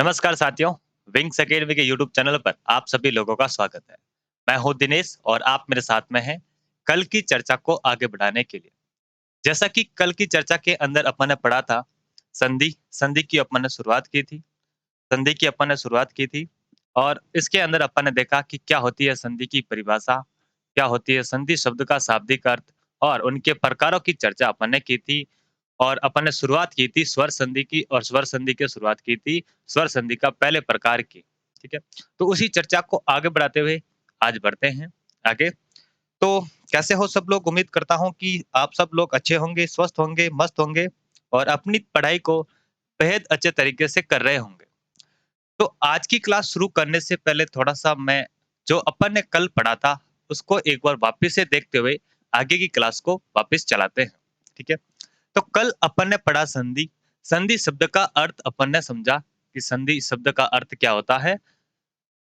नमस्कार साथियों, wings academy के यूट्यूब चैनल पर आप सभी लोगों का स्वागत है। मैं हूं दिनेश और आप मेरे साथ में हैं कल की चर्चा को आगे बढ़ाने के लिए। जैसा कि कल की चर्चा के अंदर अपन ने पढ़ा था, संधि संधि की अपन ने शुरुआत की थी संधि की अपन ने शुरुआत की थी और इसके अंदर अपन ने देखा कि क्या होती है संधि की परिभाषा, क्या होती है संधि शब्द का शाब्दिक अर्थ और उनके प्रकारों की चर्चा अपन ने की थी। और अपन ने शुरुआत की थी स्वर संधि की और स्वर संधि की शुरुआत की थी स्वर संधि का पहले प्रकार की। ठीक है? तो उसी चर्चा को आगे बढ़ाते हुए आज बढ़ते हैं आगे। तो कैसे हो सब लोग? उम्मीद करता हूँ कि आप सब लोग अच्छे होंगे, स्वस्थ होंगे, मस्त होंगे और अपनी पढ़ाई को बेहद अच्छे तरीके से कर रहे होंगे। तो आज की क्लास शुरू करने से पहले थोड़ा-सा मैं जो अपन ने कल पढ़ा था, उसको एक बार वापस से देखते हुए आगे की क्लास को वापस चलाते हैं। ठीक है? तो कल अपन ने पढ़ा संधि। संधि शब्द का अर्थ अपन ने समझा कि संधि शब्द का अर्थ क्या होता है,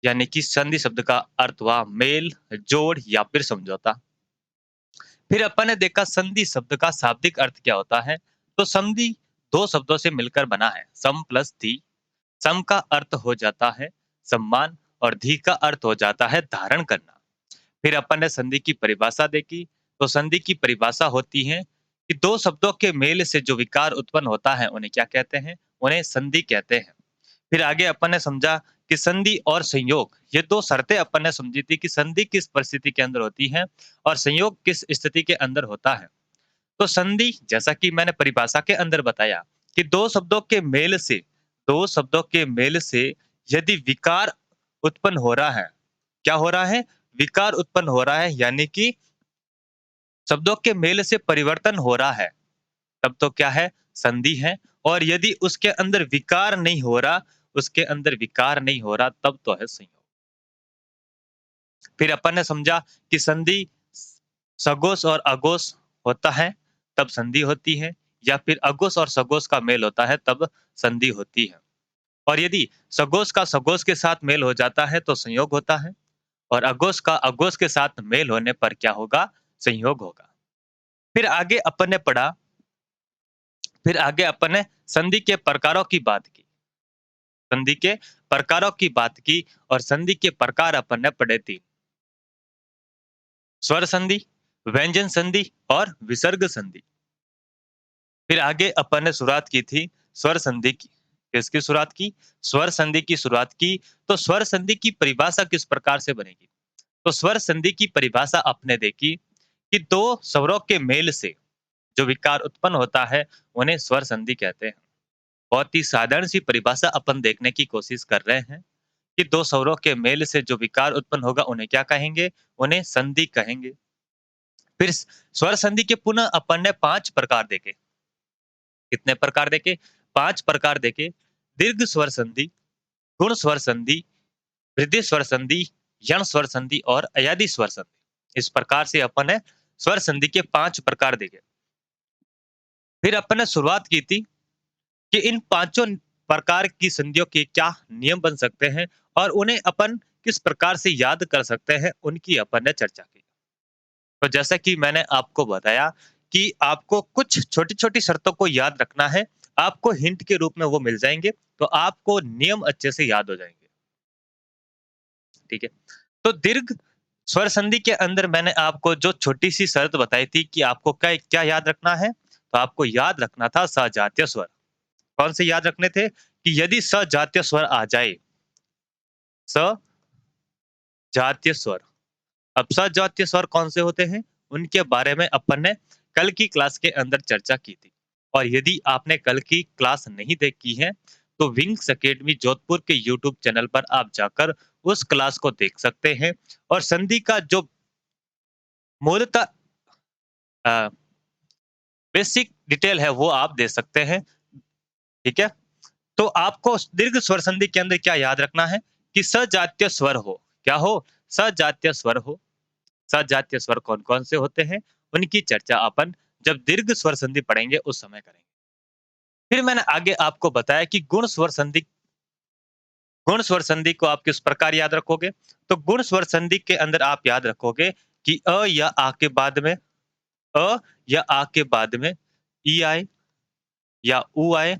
यानी कि संधि शब्द का अर्थ हुआ मेल, जोड़ या फिर समझौता। फिर अपन ने देखा संधि शब्द का शाब्दिक अर्थ क्या होता है। तो संधि दो शब्दों से मिलकर बना है, सम प्लस धी। सम का अर्थ हो जाता है सम्मान और धी का अर्थ हो जाता है धारण करना। फिर अपन ने संधि की परिभाषा देखी। तो संधि की परिभाषा होती है कि दो शब्दों के मेल से जो विकार उत्पन्न होता है उन्हें क्या कहते हैं? उन्हें संधि कहते हैं। फिर आगे अपन ने समझा कि संधि और संयोग, ये दो शर्तें अपन ने समझी थी कि संधि किस परिस्थिति के अंदर होती है और संयोग किस स्थिति के अंदर होता है। तो संधि, जैसा कि मैंने परिभाषा के अंदर बताया, कि दो शब्दों के मेल से यदि विकार उत्पन्न हो रहा है, क्या हो रहा है? विकार उत्पन्न हो रहा है, यानी कि शब्दों के मेल से परिवर्तन हो रहा है, तब तो क्या है? संधि है। और यदि उसके अंदर विकार नहीं हो रहा, तब तो है संयोग। फिर अपन ने समझा कि संधि सगोश और अघोष होता है, तब संधि होती है, या फिर अघोष और सगोश का मेल होता है, तब संधि होती है। और यदि सगोश का सगोश के साथ मेल हो जाता है, तो संयोग होता है। और अघोष का अघोष के साथ मेल होने पर क्या होगा? संयोग होगा। फिर आगे अपन ने पढ़ा फिर आगे अपन ने संधि के प्रकारों की बात की। संधि के प्रकारों की बात की और संधि के प्रकार अपन ने पढ़े थे। स्वर संधि, व्यंजन संधि और विसर्ग संधि। फिर आगे अपन ने शुरुआत की थी स्वर संधि की। किसकी शुरुआत की? स्वर संधि की शुरुआत की। तो स्वर संधि की परिभाषा किस प्रकार से बनेगी? तो स्वर संधि की परिभाषा आपने देखी कि दो स्वरों के मेल से जो विकार उत्पन्न होता है, उन्हें स्वर संधि कहते हैं। बहुत ही साधारण सी परिभाषा अपन देखने की कोशिश कर रहे हैं कि दो स्वरों के मेल से जो विकार उत्पन्न होगा, उन्हें क्या कहेंगे? उन्हें संधि कहेंगे। फिर स्वर संधि के पुनः अपन ने 5 प्रकार देखे। कितने प्रकार देखे? 5 प्रकार देखे। दीर्घ स्वर संधि, गुण स्वर संधि, वृद्धि स्वर संधि, यण स्वर संधि और अयादि स्वर संधि। इस प्रकार से अपन ने स्वर संधि के 5 प्रकार देखे। फिर अपन ने शुरुआत की थी कि इन पांचों प्रकार की संधियों के क्या नियम बन सकते हैं और उन्हें अपन किस प्रकार से याद कर सकते हैं, उनकी अपन ने चर्चा की। तो जैसा कि मैंने आपको बताया कि आपको कुछ छोटी-छोटी शर्तों को याद रखना है, आपको हिंट के रूप में वो मिल जाएँगे, तो आपको नियम अच्छे से याद हो जाएँगे। ठीक है? तो दीर्घ स्वर संधि के अंदर मैंने आपको जो छोटी-सी शर्त बताई थी कि आपको क्या क्या याद रखना है? तो आपको याद रखना था सजातीय स्वर। कौन से याद रखने थे? कि यदि सजातीय स्वर आ जाए, सजातीय स्वर। अब सजातीय स्वर कौन से होते हैं? उनके बारे में अपन ने कल की क्लास के अंदर चर्चा की थी। और यदि आपने कल की क्लास नहीं देखी है, तो विंग्स अकेडमी जोधपुर के यूट्यूब चैनल पर आप जाकर उस क्लास को देख सकते हैं और संधि का जो मूलतः अ, बेसिक डिटेल है, वो आप दे सकते हैं। ठीक है? तो आपको दीर्घ स्वर संधि के अंदर क्या याद रखना है? कि सजातीय स्वर हो। क्या हो? सजातीय स्वर हो। सजातीय स्वर कौन-कौन से होते हैं? उनकी चर्चा अपन जब दीर्घ स्वर संधि पढ़ेंगे उस समय करेंगे। फिर मैंने आगे आपको बताया कि गुण स्वर संधि को आप किस प्रकार याद रखोगे? तो गुण स्वर संधि के अंदर आप याद रखोगे कि अ या आ के बाद में ई आए या ऊ आए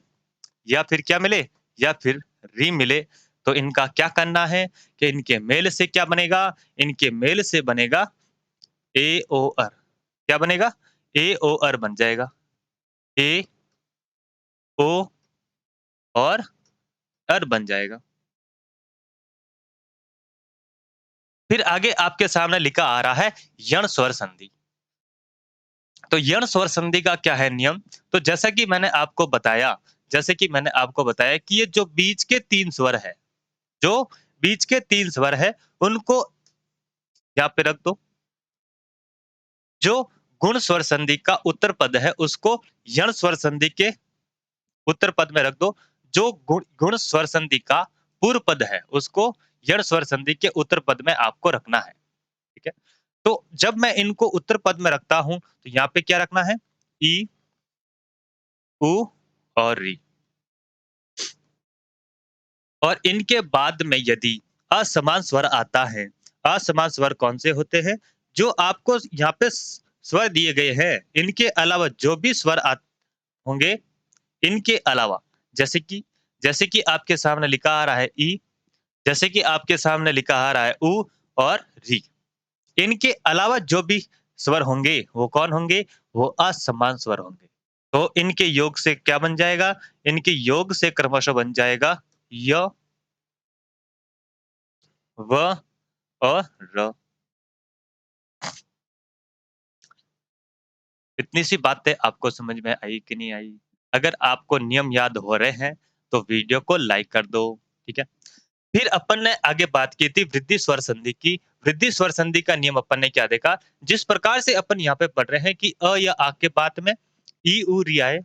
या फिर क्या मिले? या फिर री मिले तो इनका क्या करना है कि इनके मेल से क्या बनेगा? इनके मेल से बनेगा ए ओ अर। क्या बनेगा? ए ओ अर बन जाएगा। ए ओ और अर बन जाएगा। फिर आगे आपके सामने लिखा आ रहा है यण स्वर संधि। तो यण स्वर संधि का क्या है नियम? तो जैसे कि मैंने आपको बताया कि ये जो बीच के 3 स्वर है, जो बीच के 3 स्वर है, उनको यहाँ पे रख दो। जो गुण स्वर संधि का उत्तर पद है, उसको यण स्वर संधि के उत्तर पद में रख दो। जो गुण गुण स्वर संधि का पूर्व पद है, उसको यण स्वर संधि के उत्तर पद में आपको रखना है। ठीक है? तो जब मैं इनको उत्तर पद में रखता हूं, तो यहाँ पे क्या रखना है? ई, उ और री। और इनके बाद में यदि असमान स्वर आता है, असमान स्वर कौन से होते हैं? जो आपको यहाँ पे स्वर दिए गए हैं, इनके अलावा जो भी स्वर होंगे, इनके अलावा जैसे कि जैसे कि आपके सामने लिखा आ रहा है ई, जैसे कि आपके सामने लिखा आ रहा है उ और री। इनके अलावा जो भी स्वर होंगे, वो कौन होंगे? वो असमान स्वर होंगे। तो इनके योग से क्या बन जाएगा? इनके योग से क्रमशः बन जाएगा य, व और र। इतनी सी बातें आपको समझ में आई कि नहीं आई? अगर आपको नियम याद हो रहे हैं, तो वीडियो को लाइक कर दो। ठीक है? फिर अपन ने आगे बात की थी वृद्धि स्वर संधि की। वृद्धि स्वर संधि का नियम अपन ने क्या देखा? जिस प्रकार से अपन यहाँ पे पढ़ रहे हैं कि अ या आ के बाद में ई उ री आए,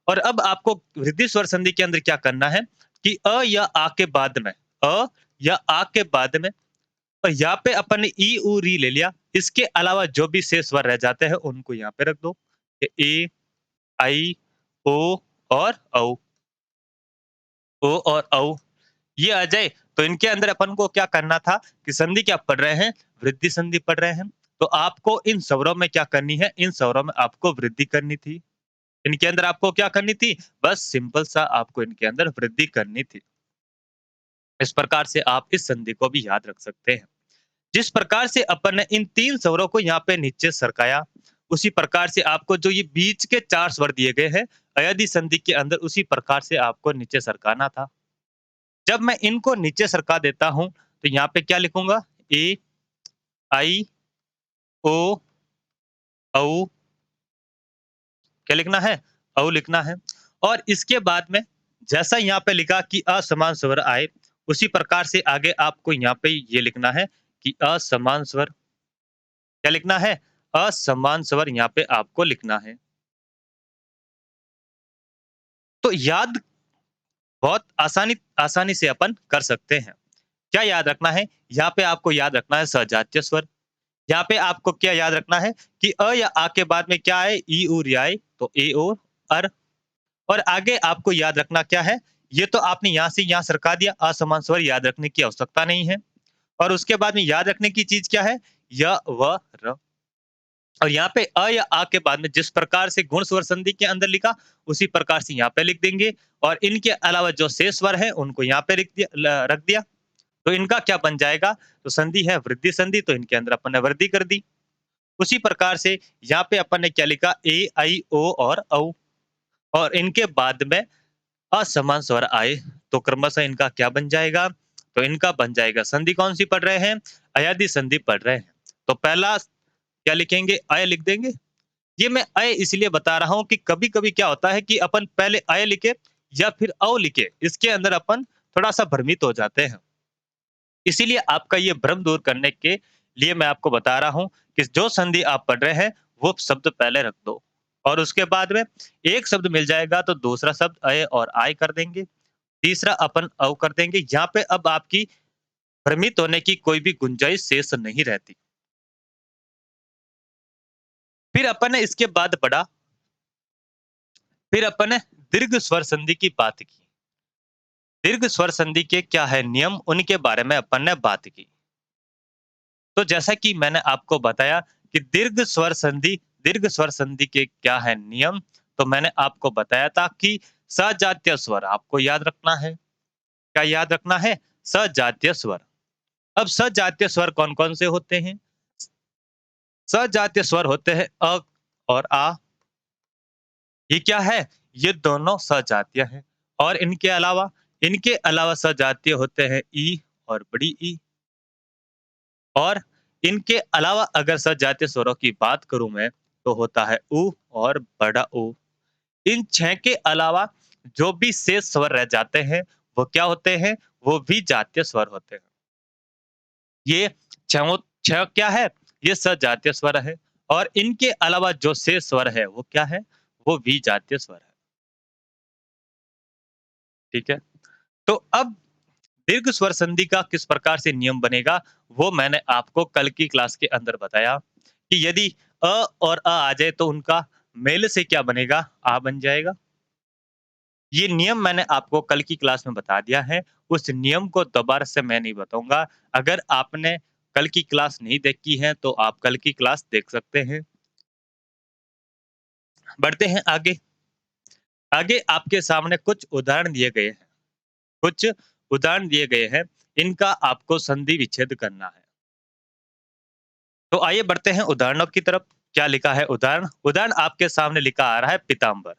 और अब आपको वृद्धि स्वर संधि के अंदर क्या करना है कि अ या आ के बाद में, अ या आ के बाद में, और यहाँ पे अपन ने ई उ री ले लिया। इसके अलावा जो भी शेष स्वर रह जाते हैं, उनको यहाँ पे रख दो। ए, आई, ओ और औ। ओ और औ ये आ जाए, तो इनके अंदर अपन को क्या करना था कि संधि क्या पढ़ रहे हैं? वृद्धि संधि पढ़ रहे हैं। तो आपको इन स्वरों में क्या करनी है? इन स्वरों में आपको वृद्धि करनी थी। इनके अंदर आपको क्या करनी थी? बस सिंपल सा आपको इनके अंदर वृद्धि करनी थी। इस प्रकार से आप इस संधि को भी याद रख सकते हैं। जिस प्रकार से अपन ने इन 3 स्वरों को यहाँ पे नीचे सरकाया, उसी प्रकार से आपको जो ये बीच के 4 स्वर दिए गए हैं, अयदि संधि के अंदर, उसी प्रकार से आपको नीचे सरकाना था। जब मैं इनको नीचे सरका देता हूँ, तो यहाँ पे क्या लिखूंगा? ए, आई, ओ, औ। क्या लिखना है? औ लिखना है। और इसके बाद में जैसा यहाँ पे लिखा कि असमान स्वर आए, उसी प्रकार से आगे आपको यहाँ पे ये लिखना है कि असमान स्वर। क्या लिखना है? असमान स्वर यहाँ पे आपको लिखना है। तो याद बहुत आसानी आसानी से अपन कर सकते हैं। क्या याद रखना है? यहाँ पे आपको याद रखना है सजातीय स्वर। यहाँ पे आपको क्या याद रखना है कि अ या आ के बाद में क्या आए? ई उ री आए, तो ए ओ अर। और आगे आपको याद रखना क्या है? ये तो आपने यहाँ से यहाँ सरका दिया, असमान स्वर याद रखने की आवश्यकता नहीं है। और उसके बाद में याद रखने की चीज क्या है? य, व, र। और यहाँ पे अ या आ के बाद में जिस प्रकार से गुण स्वर संधि के अंदर लिखा, उसी प्रकार से यहाँ पे लिख देंगे। और इनके अलावा जो शेष स्वर है, उनको यहाँ पे रख दिया। तो इनका क्या बन जाएगा? तो संधि है वृद्धि संधि, तो इनके अंदर अपन ने वृद्धि कर दी। उसी प्रकार से यहाँ पे अपन ने क्या लिखा? ए, आई, ओ और औ। और इनके बाद में असमान स्वर आए, तो क्रमशः इनका क्या बन जाएगा? तो इनका बन जाएगा संधि कौन सी पढ़ रहे हैं? अयदि संधि पढ़ रहे हैं। तो पहला क्या लिखेंगे? अय लिख देंगे। ये मैं अय इसलिए बता रहा हूँ कि कभी-कभी क्या होता है कि अपन पहले अय लिखे या फिर औ लिखे, इसके अंदर अपन थोड़ा-सा भ्रमित हो जाते हैं। इसीलिए आपका ये भ्रम दूर करने के लिए मैं आपको बता रहा हूँ कि जो संधि आप पढ़ रहे हैं, वो शब्द पहले रख दो। और उसके बाद में एक शब्द मिल जाएगा, तो दूसरा शब्द अय और आय कर देंगे। तीसरा अपन औ कर देंगे। यहाँ पे अब आपकी भ्रमित होने की कोई भी गुंजाइश शेष नहीं रहती। फिर अपन ने इसके बाद पढ़ा, फिर अपन ने दीर्घ स्वर संधि की बात की। दीर्घ स्वर संधि के क्या है नियम, उनके बारे में अपन ने बात की। तो जैसा कि मैंने आपको बताया कि दीर्घ स्वर संधि के क्या है नियम, तो मैंने आपको बताया था कि सजातीय स्वर आपको याद रखना है। क्या याद रखना है? सजातीय स्वर। अब सजातीय स्वर कौन-कौन से होते हैं? सजातीय स्वर होते हैं अ और आ। ये क्या है? ये दोनों सजातीय हैं। और इनके अलावा सजातीय होते हैं ई और बड़ी ई। और इनके अलावा अगर सजातीय स्वरों की बात करूँ मैं, तो होता है उ और बड़ा ऊ। इन 6 के अलावा जो भी शेष स्वर रह जाते हैं, वो क्या होते हैं? वो भी जातीय स्वर होते हैं। ये छहों 6 क्या है? ये सजातीय स्वर है। और इनके अलावा जो शेष स्वर है, वो क्या है? वो विजातीय स्वर है। ठीक है? तो अब दीर्घ स्वर संधि का किस प्रकार से नियम बनेगा, वो मैंने आपको कल की क्लास के अंदर बताया कि यदि अ और आ जाए तो उनका मेल से क्या बनेगा? आ बन जाएगा। ये नियम मैंने आपको कल की क्लास में बता दिया है। उस नियम को दोबारा से मैं नहीं बताऊँगा। अगर आपने कल की क्लास नहीं देखी है, तो आप कल की क्लास देख सकते हैं। बढ़ते हैं आगे। आगे आपके सामने कुछ उदाहरण दिए गए हैं। कुछ उदाहरण दिए गए हैं, इनका आपको संधि विच्छेद करना है। तो आइए बढ़ते हैं उदाहरणों की तरफ। क्या लिखा है उदाहरण? उदाहरण आपके सामने लिखा आ रहा है पीताम्बर।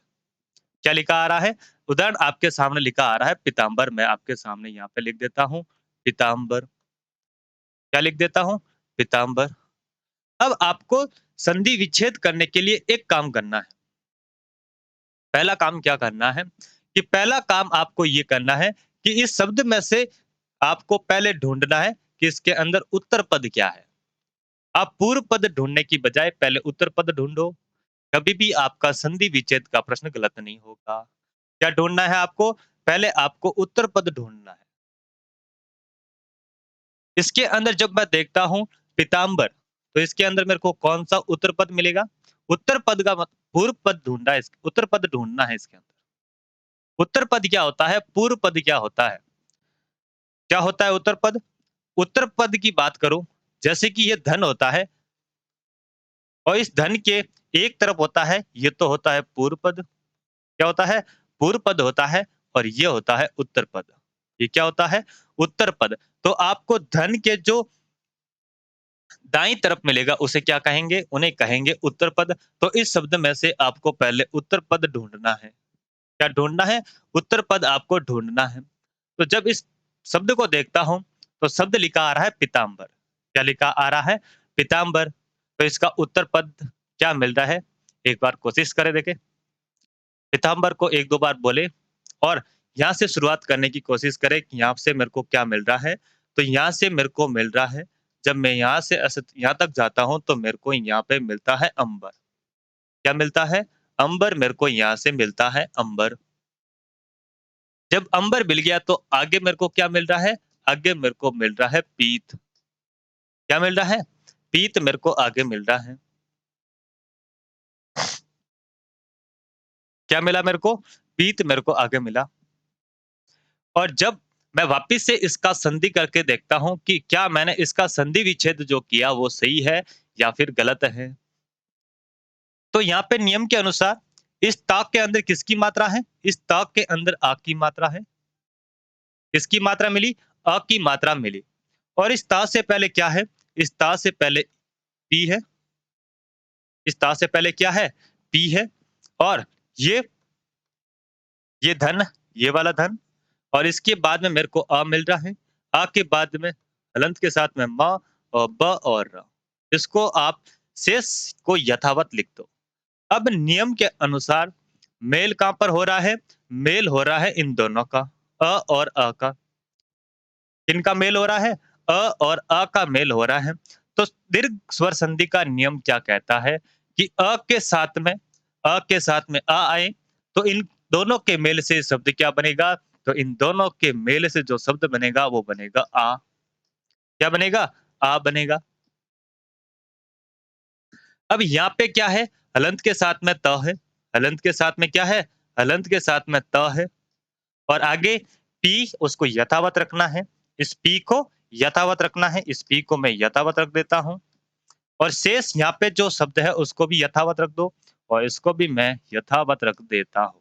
क्या लिखा आ रहा है? उदाहरण आपके सामने लिखा आ रहा है पीताम्बर। मैं आपके सामने यहाँ पे लिख देता हूँ पीताम्बर। क्या लिख देता हूँ? पीताम्बर। अब आपको संधि विच्छेद करने के लिए एक काम करना है। पहला काम क्या करना है कि पहला काम आपको ये करना है कि इस शब्द में से आपको पहले ढूँढना है कि इसके अंदर उत्तर पद क्या है। आप पूर्व पद ढूँढने की बजाय पहले उत्तर पद ढूँढो। कभी भी आपका संधि विच्छेद का प्रश्न गलत नहीं होगा। क्या ढूँढना है आपको? पहले आपको उत्तर पद ढूँढना है। इसके अंदर जब मैं देखता हूँ पीताम्बर, तो इसके अंदर मेरे को कौन-सा उत्तर पद मिलेगा? उत्तर पद का मत पूर्व पद ढूँढना है, उत्तर पद ढूँढना है इसके अंदर। उत्तर पद क्या होता है? पूर्व पद क्या होता है? क्या होता है उत्तर पद? उत्तर पद की बात करूँ, जैसे कि ये धन होता है और इस धन के एक तरफ होता है, ये तो होता है पूर्व पद। क्या होता है? पूर्व पद होता है और ये होता है उत्तर पद। ये क्या होता है? उत्तर पद। तो आपको धन के जो दाईं तरफ मिलेगा उसे क्या कहेंगे? उन्हें कहेंगे उत्तर पद। तो इस शब्द में से आपको पहले उत्तर पद ढूँढना है। क्या ढूँढना है? उत्तर पद आपको ढूँढना है। तो जब इस शब्द को देखता हूँ, तो शब्द लिखा आ रहा है पीताम्बर। क्या लिखा आ रहा है? पीताम्बर। तो इसका उत्तर पद क्या मिल रहा है? एक बार कोशिश करें देखें। पीताम्बर को 1-2 बार बोले और यहाँ से शुरुआत करने की कोशिश करें कि यहाँ से मेरे को क्या मिल रहा है। तो यहाँ से मेरे को मिल रहा है, जब मैं यहाँ से यहाँ तक जाता हूँ तो मेरे को यहाँ पे मिलता है अंबर। क्या मिलता है? अंबर। मेरे को यहाँ से मिलता है अंबर। जब अंबर मिल गया तो आगे मेरे को क्या मिल रहा है? आगे मेरे को मिल रहा है पीत। क्या मिल रहा है? पीत मेरे को आगे मिल रहा है। क्या मिला मेरे को? पीत मेरे को आगे मिला। और जब मैं वापिस से इसका संधि करके देखता हूँ कि क्या मैंने इसका संधि विच्छेद जो किया वो सही है या फिर गलत है। तो यहाँ पे नियम के अनुसार इस ताक के अंदर किसकी मात्रा है? इस ताक के अंदर आ की मात्रा है। किसकी मात्रा मिली? अ की मात्रा मिली। और इस ता से पहले क्या है? इस ता से पहले पी है। इस ता से पहले क्या है? पी है। और ये ये धन, ये वाला धन। और इसके बाद में मेरे को अ मिल रहा है। आ के बाद में हलंत के साथ में म और ब और र। इसको आप शेष को यथावत लिख दो। अब नियम के अनुसार मेल कहाँ पर हो रहा है? मेल हो रहा है इन दोनों का, अ और अ का। किनका मेल हो रहा है? अ और अ का मेल हो रहा है। तो दीर्घ स्वर संधि का नियम क्या कहता है कि अ के साथ में आ आए, तो इन दोनों के मेल से शब्द क्या बनेगा? तो इन दोनों के मेल से जो शब्द बनेगा वो बनेगा आ। क्या बनेगा? आ बनेगा। अब यहाँ पे क्या है? हलंत के साथ में त है। हलंत के साथ में क्या है? हलंत के साथ में त है। और आगे पी उसको यथावत रखना है। इस पी को यथावत रखना है। इस पी को मैं यथावत रख देता हूँ। और शेष यहाँ पे जो शब्द है उसको भी यथावत रख दो और इसको भी मैं यथावत रख देता हूँ।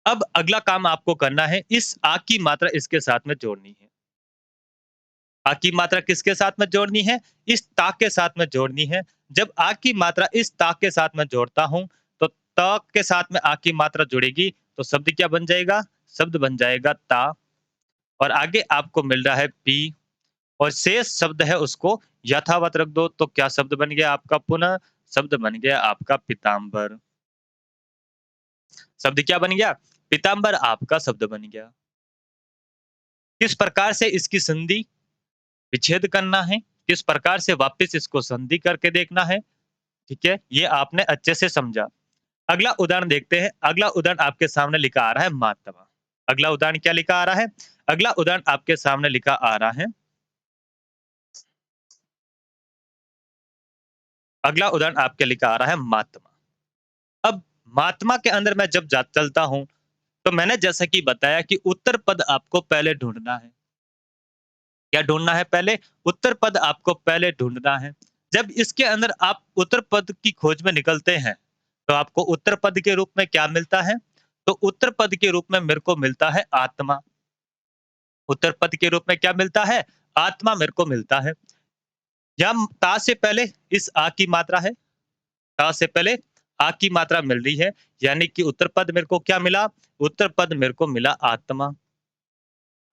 अब अगला काम आपको करना है, इस आ की मात्रा इसके साथ में जोड़नी है। आ की मात्रा किसके साथ में जोड़नी है? इस ता के साथ में जोड़नी है। जब आ की मात्रा इस ता के साथ में जोड़ता हूँ, तो त के साथ में आ की मात्रा जुड़ेगी, तो शब्द क्या बन जाएगा? शब्द बन जाएगा ता, और आगे आपको मिल रहा है पी, और शेष शब्द है उसको यथावत रख दो, तो क्या शब्द बन गया आपका? पुनः शब्द बन गया आपका पीताम्बर। शब्द क्या बन गया? पीताम्बर आपका शब्द बन गया। किस प्रकार से इसकी संधि विच्छेद करना है, किस प्रकार से वापस इसको संधि करके देखना है, ठीक है? ये आपने अच्छे से समझा। अगला उदाहरण देखते हैं। अगला उदाहरण आपके सामने लिखा आ रहा है महात्मा। अगला उदाहरण क्या लिखा आ रहा है? अगला उदाहरण आपके सामने लिखा आ रहा है, अगला उदाहरण आपके लिखा आ रहा है महात्मा। अब महात्मा के अंदर मैं जब जा चलता हूँ, तो मैंने जैसा कि बताया कि उत्तर पद आपको पहले ढूँढना है। क्या ढूँढना है पहले? उत्तर पद आपको पहले ढूँढना है। जब इसके अंदर आप उत्तर पद की खोज में निकलते हैं, तो आपको उत्तर पद के रूप में क्या मिलता है? तो उत्तर पद के रूप में मेरे को मिलता है आत्मा। उत्तर पद के रूप में क्या मिलता है? आत्मा मेरे को मिलता है। यहाँ ता से पहले इस आ की मात्रा है, ता से पहले आ की मात्रा मिल रही है, यानी कि उत्तर पद मेरे को क्या मिला? उत्तर पद मेरे को मिला आत्मा।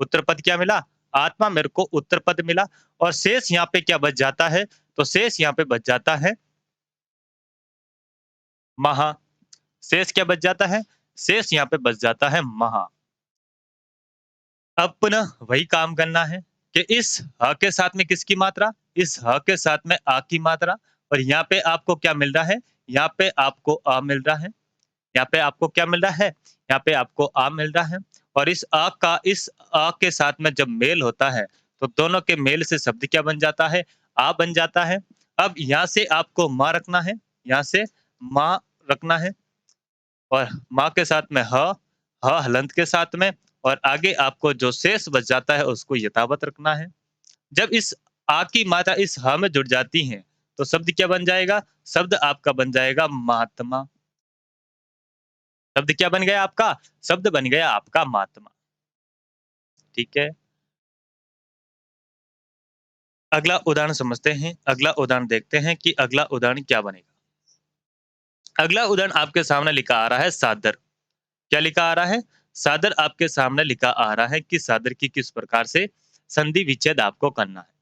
उत्तर पद क्या मिला? आत्मा मेरे को उत्तर पद मिला, और शेष यहाँ पे क्या बच जाता है? तो शेष यहाँ पे बच जाता है महा। शेष क्या बच जाता है? शेष यहाँ पे बच जाता है महा। अब पुनः वही काम करना है कि इस ह के साथ में किसकी मात्रा? इस ह के साथ में आ की मात्रा, और यहाँ पे आपको क्या मिल रहा है? यहाँ पे आपको आ मिल रहा है। यहाँ पे आपको क्या मिल रहा है? यहाँ पे आपको आ मिल रहा है, और इस आ का इस आ के साथ में जब मेल होता है, तो दोनों के मेल से शब्द क्या बन जाता है? आ बन जाता है। अब यहाँ से आपको माँ रखना है, यहाँ से माँ रखना है, और माँ के साथ में ह हलंत के साथ में, और आगे आपको जो शेष बच जाता है उसको यथावत रखना है। जब इस आ की मात्रा इस ह में जुड़ जाती है, तो शब्द क्या बन जाएगा? शब्द आपका बन जाएगा महात्मा। शब्द क्या बन गया आपका? शब्द बन गया आपका महात्मा। ठीक है? अगला उदाहरण समझते हैं। अगला उदाहरण देखते हैं कि अगला उदाहरण क्या बनेगा। अगला उदाहरण आपके सामने लिखा आ रहा है सादर। क्या लिखा आ रहा है? सादर आपके सामने लिखा आ रहा है कि सादर की किस प्रकार से संधि विच्छेद आपको करना है।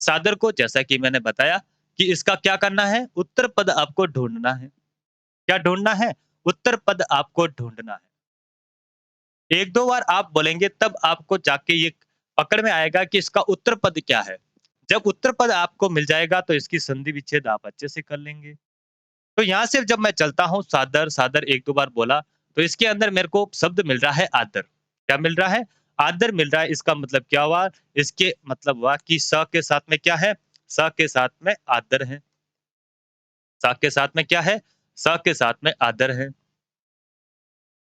सादर को जैसा कि मैंने बताया कि इसका क्या करना है? उत्तर पद आपको ढूँढना है। क्या ढूँढना है? उत्तर पद आपको ढूँढना है। 1-2 बार आप बोलेंगे तब आपको जाके ये पकड़ में आएगा कि इसका उत्तर पद क्या है। जब उत्तर पद आपको मिल जाएगा, तो इसकी संधि विच्छेद आप अच्छे से कर लेंगे। तो यहाँ से जब मैं चलता हूँ सादर, सादर 1-2 बार बोला, तो इसके अंदर मेरे को शब्द मिल रहा है आदर। क्या मिल रहा है? आदर मिल रहा है। इसका मतलब क्या हुआ? इसके मतलब हुआ कि स के साथ में क्या है? स के साथ में आदर है। स के साथ में क्या है? स के साथ में आदर है।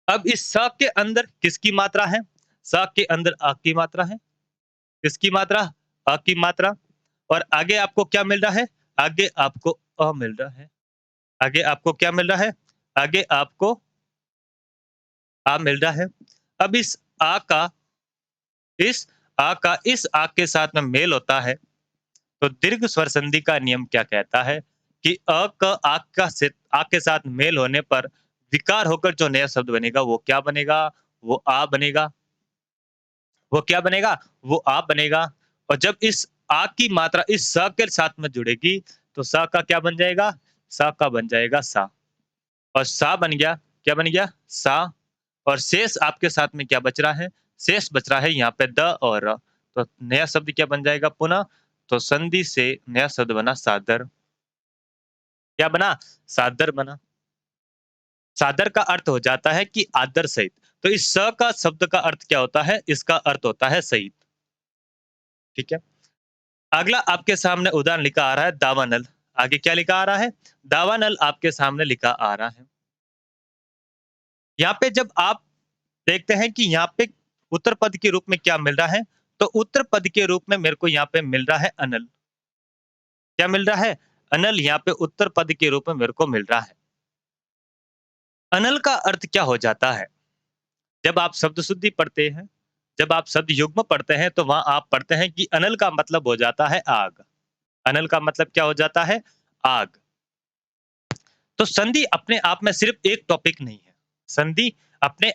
अब इस स के अंदर किसकी मात्रा है? स के अंदर आ की मात्रा है। किसकी मात्रा? आ की मात्रा। और आगे आपको क्या मिल रहा है? आगे आपको अ मिल रहा है। आगे आपको क्या मिल रहा है? आगे आपको आ मिल रहा है। अब आ का इस इस आ के साथ में मेल होता है, तो दीर्घ स्वर संधि का नियम क्या कहता है कि अ का आ के साथ मेल होने पर विकार होकर जो नया शब्द बनेगा वो क्या बनेगा? वो आ बनेगा। वो क्या बनेगा? वो आ बनेगा। और जब इस आ की मात्रा इस स के साथ में जुड़ेगी, तो स का क्या बन जाएगा? स का बन जाएगा सा। और सा बन गया। क्या बन गया? सा। और शेष आपके साथ में क्या बच रहा है? शेष बच रहा है यहाँ पे द और र। तो नया शब्द क्या बन जाएगा पुनः? तो संधि से नया शब्द बना सादर। क्या बना? सादर बना। सादर का अर्थ हो जाता है कि आदर सहित। तो इस स का शब्द का अर्थ क्या होता है? इसका अर्थ होता है सहित। ठीक है? अगला आपके सामने उदाहरण लिखा आ रहा है दावानल। आगे क्या लिखा आ रहा है? दावानल आपके सामने लिखा आ रहा है। यहाँ पे जब आप देखते हैं कि यहाँ पे उत्तर पद के रूप में क्या मिल रहा है, तो उत्तर पद के रूप में मेरे को यहाँ पे मिल रहा है अनल। क्या मिल रहा है? अनल यहाँ पे उत्तर पद के रूप में मेरे को मिल रहा है। अनल का अर्थ क्या हो जाता है? जब आप शब्द शुद्धि पढ़ते हैं, जब आप शब्द युग्म पढ़ते हैं, तो वहाँ आप पढ़ते हैं कि अनल का मतलब हो जाता है आग। अनल का मतलब क्या हो जाता है? आग। तो संधि अपने आप में सिर्फ एक टॉपिक नहीं है। संधि अपने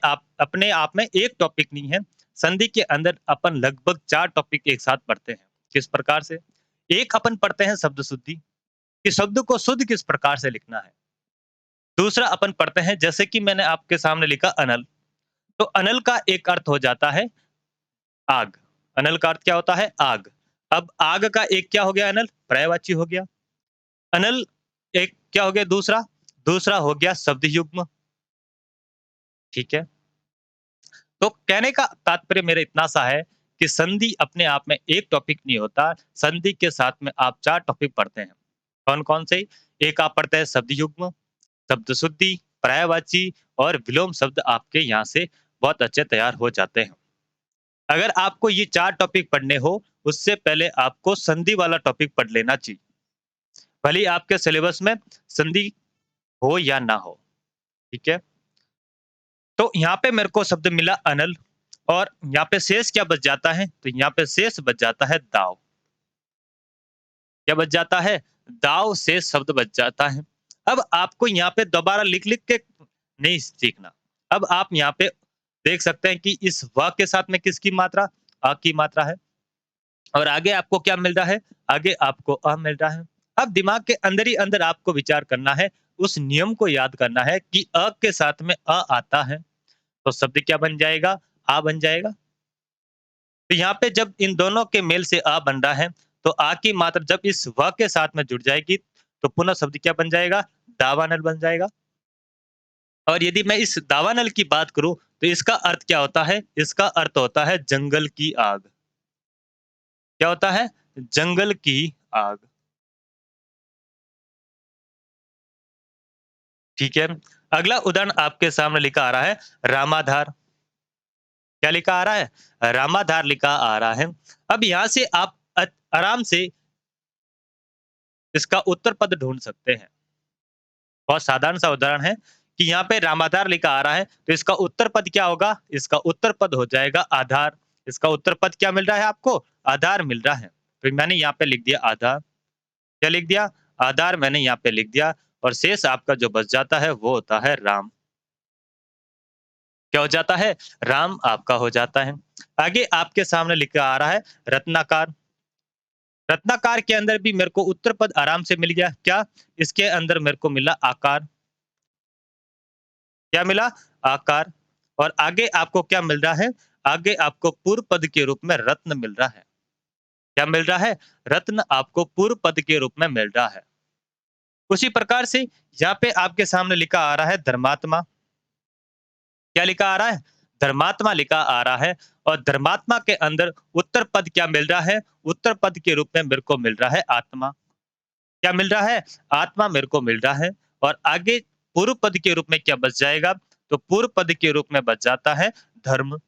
आप में एक टॉपिक नहीं है। संधि के अंदर अपन लगभग 4 टॉपिक एक साथ पढ़ते हैं। किस प्रकार से? एक अपन पढ़ते हैं शब्द शुद्धि, कि शब्द को शुद्ध किस प्रकार से लिखना है। दूसरा अपन पढ़ते हैं जैसे कि मैंने आपके सामने लिखा अनल, तो अनल का एक अर्थ हो जाता है आग। अनल का अर्थ क्या होता है? आग। अब आग का एक क्या हो गया अनल? पर्यायवाची हो गया। अनल एक क्या हो गया दूसरा? दूसरा हो गया शब्द युग्म, ठीक है? तो कहने का तात्पर्य मेरा इतना सा है कि संधि अपने आप में एक टॉपिक नहीं होता, संधि के साथ में आप 4 टॉपिक पढ़ते हैं। कौन-कौन से? एक आप पढ़ते हैं शब्द युग्म, शब्द शुद्धि, पर्यायवाची और विलोम शब्द आपके यहाँ से बहुत अच्छे तैयार हो जाते हैं। अगर आपको ये 4 टॉपिक पढ़ने हो, उससे पहले आपको संधि वाला टॉपिक पढ़ लेना चाहिए। भले ही आपके सिलेबस में संधि हो या ना हो, ठीक है? तो यहाँ पे मेरे को शब्द मिला अनल और यहाँ पे शेष क्या बच जाता है? तो यहाँ पे शेष बच जाता है दाव। क्या बच जाता है? दाव शेष शब्द बच जाता है। अब आपको यहाँ पे दोबारा लिख-लिख के नहीं सीखना। अब आप यहाँ पे देख सकते हैं कि इस व के साथ में किसकी मात्रा? अ की मात्रा है और आगे आपको क्या मिल रहा है? आगे आपको अ मिल रहा है। अब दिमाग के अंदर ही अंदर आपको विचार करना है, उस नियम को याद करना है कि अ के साथ में अ आता है, तो शब्द क्या बन जाएगा? आ बन जाएगा। तो यहाँ पे जब इन दोनों के मेल से आ बन रहा है, तो आ की मात्रा जब इस व के साथ में जुड़ जाएगी, तो पुनः शब्द क्या बन जाएगा? दावानल बन जाएगा। और यदि मैं इस दावानल की बात करूँ, तो इसका अर्थ क्या होता है? इसका अर्थ होता है जंगल की आग। क्या होता है? जंगल की आग, ठीक है? अगला उदाहरण आपके सामने लिखा आ रहा है रामाधार। क्या लिखा आ रहा है? रामाधार लिखा आ रहा है। अब यहाँ से आप आराम से इसका उत्तर पद ढूँढ सकते हैं। बहुत साधारण सा उदाहरण है कि यहाँ पे रामाधार लिखा आ रहा है, तो इसका उत्तर पद क्या होगा? इसका उत्तर पद हो जाएगा आधार। इसका उत्तर पद क्या मिल रहा है आपको? आधार मिल रहा है। तो मैंने यहाँ पे लिख दिया आधार। क्या लिख दिया? आधार मैंने यहाँ पे लिख दिया और शेष आपका जो बच जाता है वो होता है राम। क्या हो जाता है? राम आपका हो जाता है। आगे आपके सामने लिखा आ रहा है रत्नाकर। रत्नाकर के अंदर भी मेरे को उत्तर पद आराम से मिल गया। क्या? इसके अंदर मेरे को मिला आकार। क्या मिला? आकार। और आगे आपको क्या मिल रहा है? आगे आपको पूर्व पद के रूप में रत्न मिल रहा है। क्या मिल रहा है? रत्न आपको पूर्व पद के रूप में मिल रहा है। उसी प्रकार से यहाँ पे आपके सामने लिखा आ रहा है धर्मात्मा। क्या लिखा आ रहा है? धर्मात्मा लिखा आ रहा है और धर्मात्मा के अंदर उत्तर पद क्या मिल रहा है? उत्तर पद के रूप में मेरे को मिल रहा है आत्मा। क्या मिल रहा है? आत्मा मेरे को मिल रहा है और आगे पूर्व पद के रूप में क्या बच जाएगा? तो पूर्व पद के रूप में बच जाता है धर्म।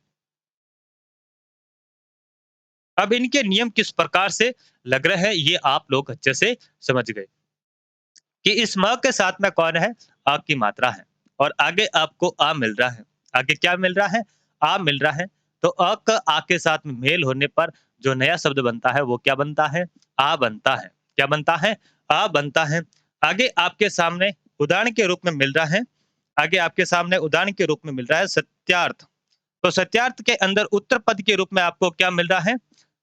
अब इनके नियम किस प्रकार से लग रहे हैं ये आप लोग अच्छे से समझ गए कि इस म के साथ में कौन है? आ की मात्रा है और आगे आपको आ मिल रहा है। आगे क्या मिल रहा है? आ मिल रहा है। तो अ का आ के साथ में मेल होने पर जो नया शब्द बनता है वो क्या बनता है? आ बनता है। क्या बनता है? आ बनता है। आगे आपके सामने उदाहरण के रूप में मिल रहा है। आगे आपके सामने उदाहरण के रूप में मिल रहा है सत्यार्थ। तो सत्यार्थ के अंदर उत्तर पद के रूप में आपको क्या मिल रहा है?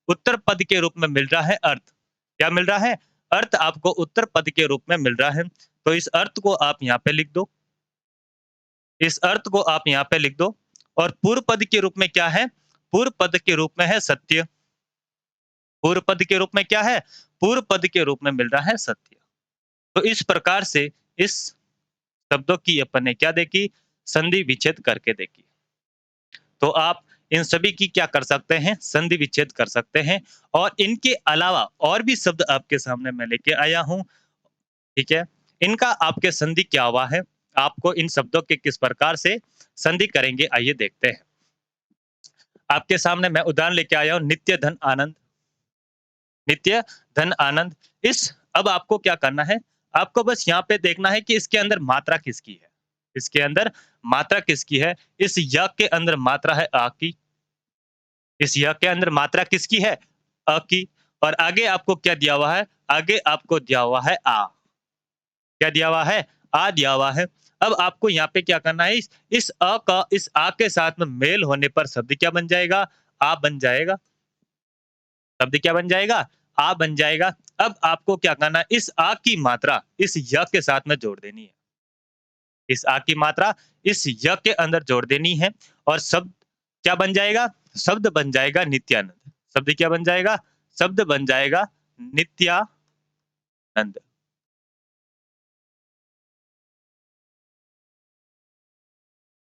उत्तर पद के रूप में मिल रहा है अर्थ। क्या मिल रहा है? अर्थ आपको उत्तर पद के रूप में मिल रहा है। तो इस अर्थ को आप यहाँ पे लिख दो। इस अर्थ को आप यहाँ पे लिख दो और पूर्व पद के रूप में क्या है? पूर्व पद के रूप में है सत्य। पूर्व पद के रूप में क्या है? पूर्व पद के रूप में मिल रहा है सत्य। तो इस प्रकार से इस शब्दों की अपन ने क्या देखी? संधि विच्छेद करके देखी। तो आप इन सभी की क्या कर सकते हैं? संधि विच्छेद कर सकते हैं और इनके अलावा और भी शब्द आपके सामने मैं लेके आया हूँ, ठीक है? इनका आपके संधि क्या हुआ है? आपको इन शब्दों के किस प्रकार से संधि करेंगे, आइए देखते हैं। आपके सामने मैं उदाहरण लेके आया हूँ नित्य धन आनंद, नित्य धन आनंद। इस अब आपको क्या करना है? आपको बस यहाँ पे देखना है कि इसके अंदर मात्रा किसकी है। इसके अंदर मात्रा किसकी है? इस य के अंदर मात्रा है आ की। इस य के अंदर मात्रा किसकी है? अ की। और आगे आपको क्या दिया हुआ है? आगे आपको दिया हुआ है आ। क्या दिया हुआ है? आ दिया हुआ है। अब आपको यहाँ पे क्या करना है? इस अ का इस आ के साथ में मेल होने पर शब्द क्या बन जाएगा? आ बन जाएगा। शब्द क्या बन जाएगा? आ बन जाएगा। अब आपको क्या करना है? इस आ की मात्रा इस य के साथ में जोड़ देनी है। इस आ की मात्रा इस य के अंदर जोड़ देनी है और शब्द क्या बन जाएगा? शब्द बन जाएगा नित्यानंद। शब्द क्या बन जाएगा? शब्द बन जाएगा नित्यानंद।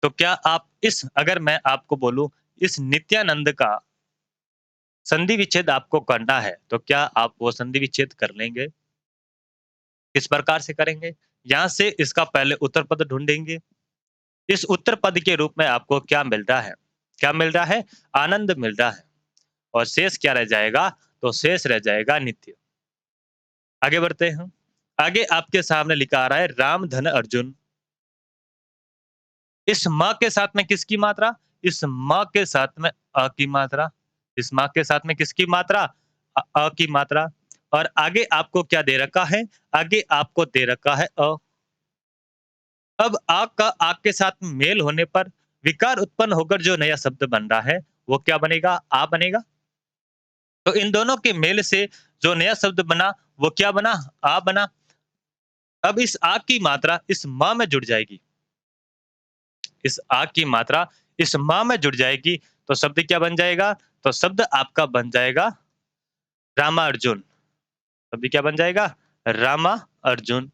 तो क्या आप इस अगर मैं आपको बोलूँ इस नित्यानंद का संधि विच्छेद आपको करना है, तो क्या आप वो संधि विच्छेद कर लेंगे? किस प्रकार से करेंगे? यहाँ से इसका पहले उत्तर पद ढूँढेंगे। इस उत्तर पद के रूप में आपको क्या मिल रहा है? क्या मिल रहा है? आनंद मिल रहा है और शेष क्या रह जाएगा? तो शेष रह जाएगा नित्य। आगे बढ़ते हैं। आगे आपके सामने लिखा आ रहा है राम, धन, अर्जुन। इस म के साथ में किसकी मात्रा? इस म के साथ में अ की मात्रा। इस म के साथ में किसकी मात्रा? अ की मात्रा। और आगे आपको क्या दे रखा है? आगे आपको दे रखा है अ। अब आ का आ के साथ मेल होने पर विकार उत्पन्न होकर जो नया शब्द बन रहा है, वो क्या बनेगा? आ बनेगा। तो इन दोनों के मेल से जो नया शब्द बना, वो क्या बना? आ बना। अब इस आ की मात्रा इस म में जुड़ जाएगी। इस आ की मात्रा इस म में जुड़ जाएगी, तो शब्द क्या बन जाएगा? तो शब्द आपका बन जाएगा रामार्जुन। शब्द क्या बन जाएगा? रामा अर्जुन।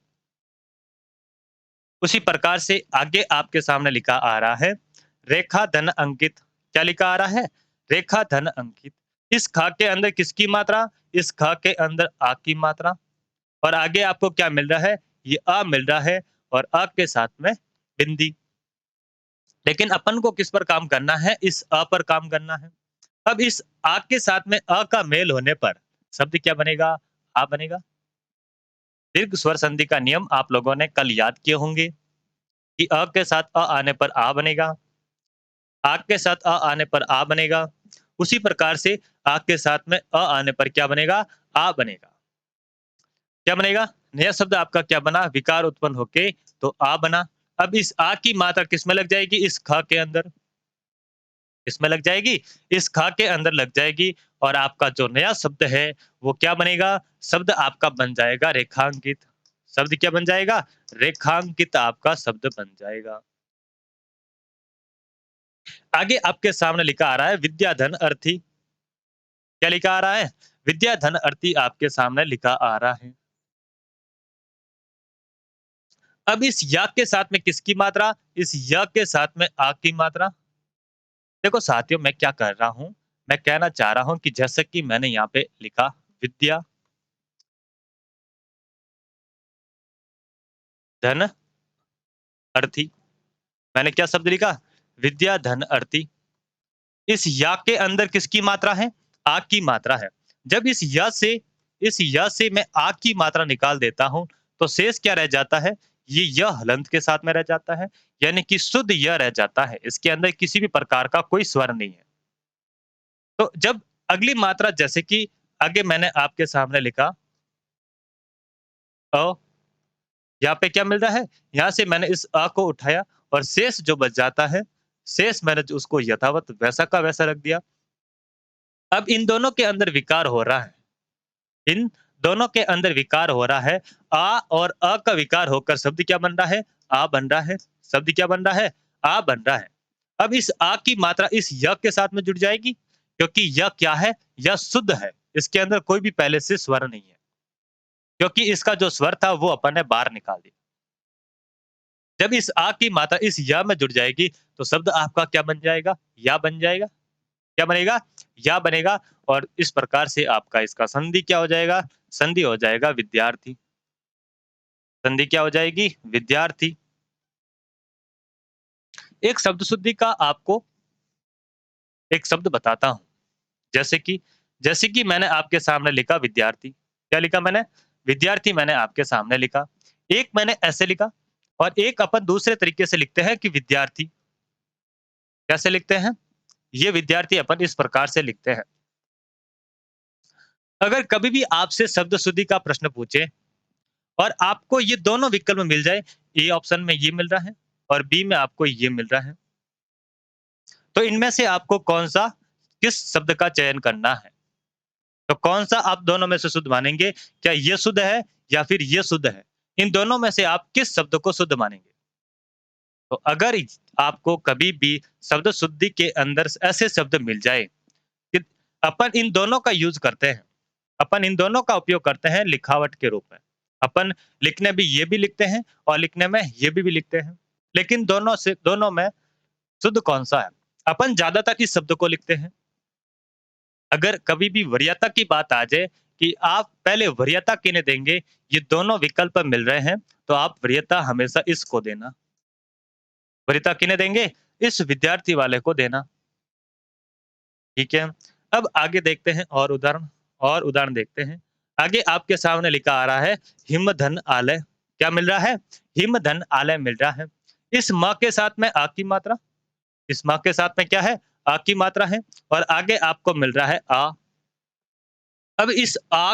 उसी प्रकार से आगे आपके सामने लिखा आ रहा है रेखा धन अंकित। क्या लिखा आ रहा है? रेखा धन अंकित। इस ख के अंदर किसकी मात्रा? इस ख के अंदर आ की मात्रा। और आगे आपको क्या मिल रहा है? ये अ मिल रहा है और अ के साथ में बिंदी। लेकिन अपन को किस पर काम करना है? इस अ पर काम करना है। अब इस आ के साथ में अ का मेल होने पर शब्द क्या बनेगा? आ बनेगा। दीर्घ स्वर संधि का नियम आप लोगों ने कल याद किए होंगे कि अ के साथ अ आने पर आ बनेगा, आ के साथ अ आने पर आ बनेगा। उसी प्रकार से आ के साथ में अ आने पर क्या बनेगा? आ बनेगा। क्या बनेगा? नया शब्द आपका क्या बना? विकार उत्पन्न होके तो आ बना। अब इस आ की मात्रा किसमें लग जाएगी? इस ख के अंदर। किसमें लग जाएगी? इस ख के अंदर लग जाएगी और आपका जो नया शब्द है वो क्या बनेगा? शब्द आपका बन जाएगा रेखांकित। शब्द क्या बन जाएगा? रेखांकित आपका शब्द बन जाएगा। आगे आपके सामने लिखा आ रहा है विद्या धन अर्थी। क्या लिखा आ रहा है? विद्या धन अर्थी आपके सामने लिखा आ रहा है। अब इस या के साथ में किसकी मात्रा? इस य के साथ में आ की मात्रा। देखो साथियों मैं क्या कर रहा हूँ? मैं कहना चाह रहा हूँ कि जैसे कि मैंने यहाँ पे लिखा विद्या धन अर्थी। मैंने क्या शब्द लिखा? विद्या धन अर्थी। इस या के अंदर किसकी मात्रा है? आ की मात्रा है। जब इस य से मैं आ की मात्रा निकाल देता हूं, तो शेष क्या रह जाता है? ये य हलंत के साथ में रह जाता है, यानी कि शुद्ध य रह जाता है। इसके अंदर किसी भी प्रकार का कोई स्वर नहीं है। तो जब अगली मात्रा जैसे कि आगे मैंने आपके सामने लिखा अ, यहाँ पे क्या मिल रहा है? यहाँ से मैंने इस अ को उठाया और शेष जो बच जाता है, शेष मैंने जो उसको यथावत वैसा का वैसा रख दिया। अब इन दोनों के अंदर विकार हो रहा है। इन दोनों के अंदर विकार हो रहा है। आ और अ का विकार होकर शब्द क्या बन रहा है? आ बन रहा है। शब्द क्या बन रहा है? आ बन रहा है। अब इस आ की मात्रा इस य के साथ में जुड़ जाएगी, क्योंकि य क्या है? यह शुद्ध है। इसके अंदर कोई भी पहले से स्वर नहीं है, क्योंकि इसका जो स्वर था वो अपन ने बाहर निकाल दिया। जब इस आ की मात्रा इस य में जुड़ जाएगी, तो शब्द आपका क्या बन जाएगा? या बन जाएगा। क्या बनेगा? या बनेगा। और इस प्रकार से आपका इसका संधि क्या हो जाएगा? संधि हो जाएगा विद्यार्थी। संधि क्या हो जाएगी? विद्यार्थी। एक शब्द शुद्धि का आपको एक शब्द बताता हूँ। जैसे कि मैंने आपके सामने लिखा विद्यार्थी। क्या लिखा मैंने? विद्यार्थी मैंने आपके सामने लिखा। एक मैंने ऐसे लिखा और एक अपन दूसरे तरीके से लिखते हैं कि विद्यार्थी। कैसे लिखते हैं? ये विद्यार्थी अपन इस प्रकार से लिखते हैं। अगर कभी भी आपसे शब्द शुद्धि का प्रश्न पूछे और आपको ये दोनों विकल्प मिल जाए, ए ऑप्शन में ये मिल रहा है और बी में आपको ये मिल रहा है, तो इनमें से आपको कौन-सा किस शब्द का चयन करना है? तो कौन-सा आप दोनों में से शुद्ध मानेंगे? क्या ये शुद्ध है या फिर ये शुद्ध है? इन दोनों में से आप किस शब्द को शुद्ध मानेंगे? तो अगर आपको कभी भी शब्द शुद्धि के अंदर ऐसे शब्द मिल जाए कि अपन इन दोनों का यूज़ करते हैं, अपन इन दोनों का उपयोग करते हैं लिखावट के रूप में। अपन लिखने भी ये भी लिखते हैं और लिखने में ये भी लिखते हैं। लेकिन दोनों में शुद्ध कौन-सा है? अपन ज़्यादातर इस शब्द को लिखते हैं। अगर कभी भी वरीयता की बात आ जाए कि आप पहले वरीयता किन्हें देंगे, ये दोनों विकल्प मिल रहे हैं, तो आप वरीयता हमेशा इसको देना। वरीयता किन्हें देंगे? इस विद्यार्थी वाले को देना, ठीक है? अब आगे देखते हैं और उदाहरण देखते हैं। आगे आपके सामने लिखा आ रहा है हिम धन आलय। क्या मिल रहा है? हिम धन आलय मिल रहा है। इस म के साथ में आ की मात्रा, इस म के साथ में क्या है? आ की मात्रा है और आगे आपको मिल रहा है आ। अब इस आ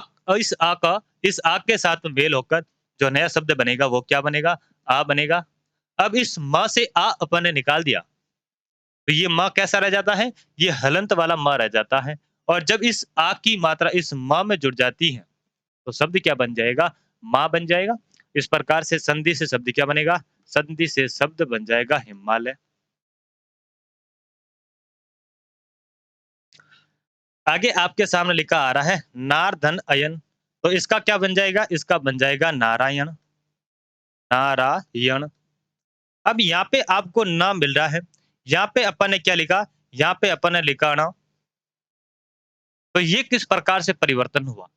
के साथ में मेल होकर जो नया शब्द बनेगा वो क्या बनेगा? आ बनेगा। अब इस म से आ अपन ने निकाल दिया, तो ये म कैसा रह जाता है? ये हलंत वाला म रह जाता है और जब इस आ की मात्रा इस म में जुड़ जाती है, तो शब्द क्या बन जाएगा? माँ बन जाएगा। इस प्रकार से संधि से शब्द क्या बनेगा? संधि से शब्द बन जाएगा हिमालय। आगे आपके सामने लिखा आ रहा है नार धन अयन, तो इसका क्या बन जाएगा? इसका बन जाएगा नारायण। नारायण। अब यहाँ पे आपको ना मिल रहा है, यहाँ पे अपन ने क्या लिखा? यहाँ पे अपन ने लिखा ना, तो ये किस प्रकार से परिवर्तन हुआ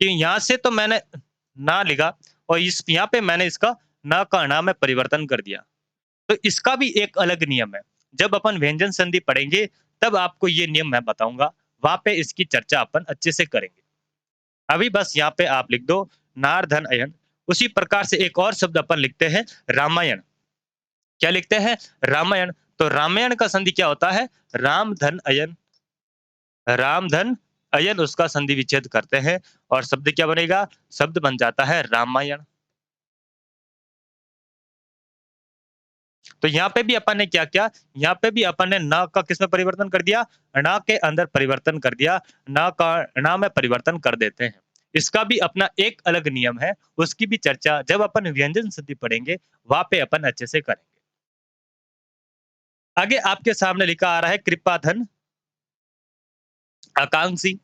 कि यहाँ से तो मैंने ना लिखा और इस यहाँ पे मैंने इसका ना का ना में परिवर्तन कर दिया। तो इसका भी एक अलग नियम है। जब अपन व्यंजन संधि पढ़ेंगे तब आपको ये नियम मैं बताऊंगा, वहां पे इसकी चर्चा अपन अच्छे से करेंगे। अभी बस यहाँ पे आप लिख दो नार धन अयन। उसी प्रकार से एक और शब्द अपन लिखते हैं रामायण। क्या लिखते हैं? रामायण। तो रामायण का संधि क्या होता है? राम धन अयन। राम धन अयन उसका संधि विच्छेद करते हैं और शब्द क्या बनेगा? शब्द बन जाता है रामायण। तो यहाँ पे भी अपन ने क्या किया? यहाँ पे भी अपन ने न का किसमें परिवर्तन कर दिया? ण के अंदर परिवर्तन कर दिया। न का ण में परिवर्तन कर देते हैं। इसका भी अपना एक अलग नियम है, उसकी भी चर्चा जब अपन व्यंजन संधि पढ़ेंगे वहां पे अपन अच्छे से करेंगे। आगे आपके सामने लिखा आ रहा है कृपाधन आकांक्षी।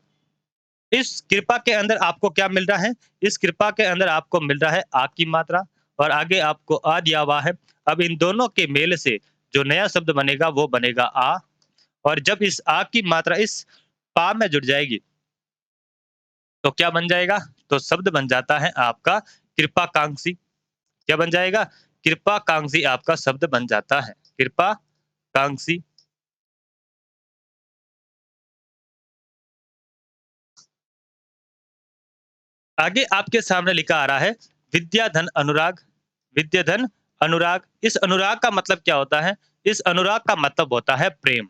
इस कृपा के अंदर आपको क्या मिल रहा है? इस कृपा के अंदर आपको मिल रहा है आ की मात्रा और आगे आपको आ दिया हुआ है। अब इन दोनों के मेल से जो नया शब्द बनेगा वो बनेगा आ और जब इस आ की मात्रा इस पा में जुड़ जाएगी तो क्या बन जाएगा? तो शब्द बन जाता है आपका कृपाकांक्षी। क्या बन जाएगा? कृपाकांक्षी आपका शब्द बन जाता है। कृपाकांक्षी। आगे आपके सामने लिखा आ रहा है विद्याधन अनुराग। विद्याधन अनुराग। इस अनुराग का मतलब क्या होता है? इस अनुराग का मतलब होता है प्रेम।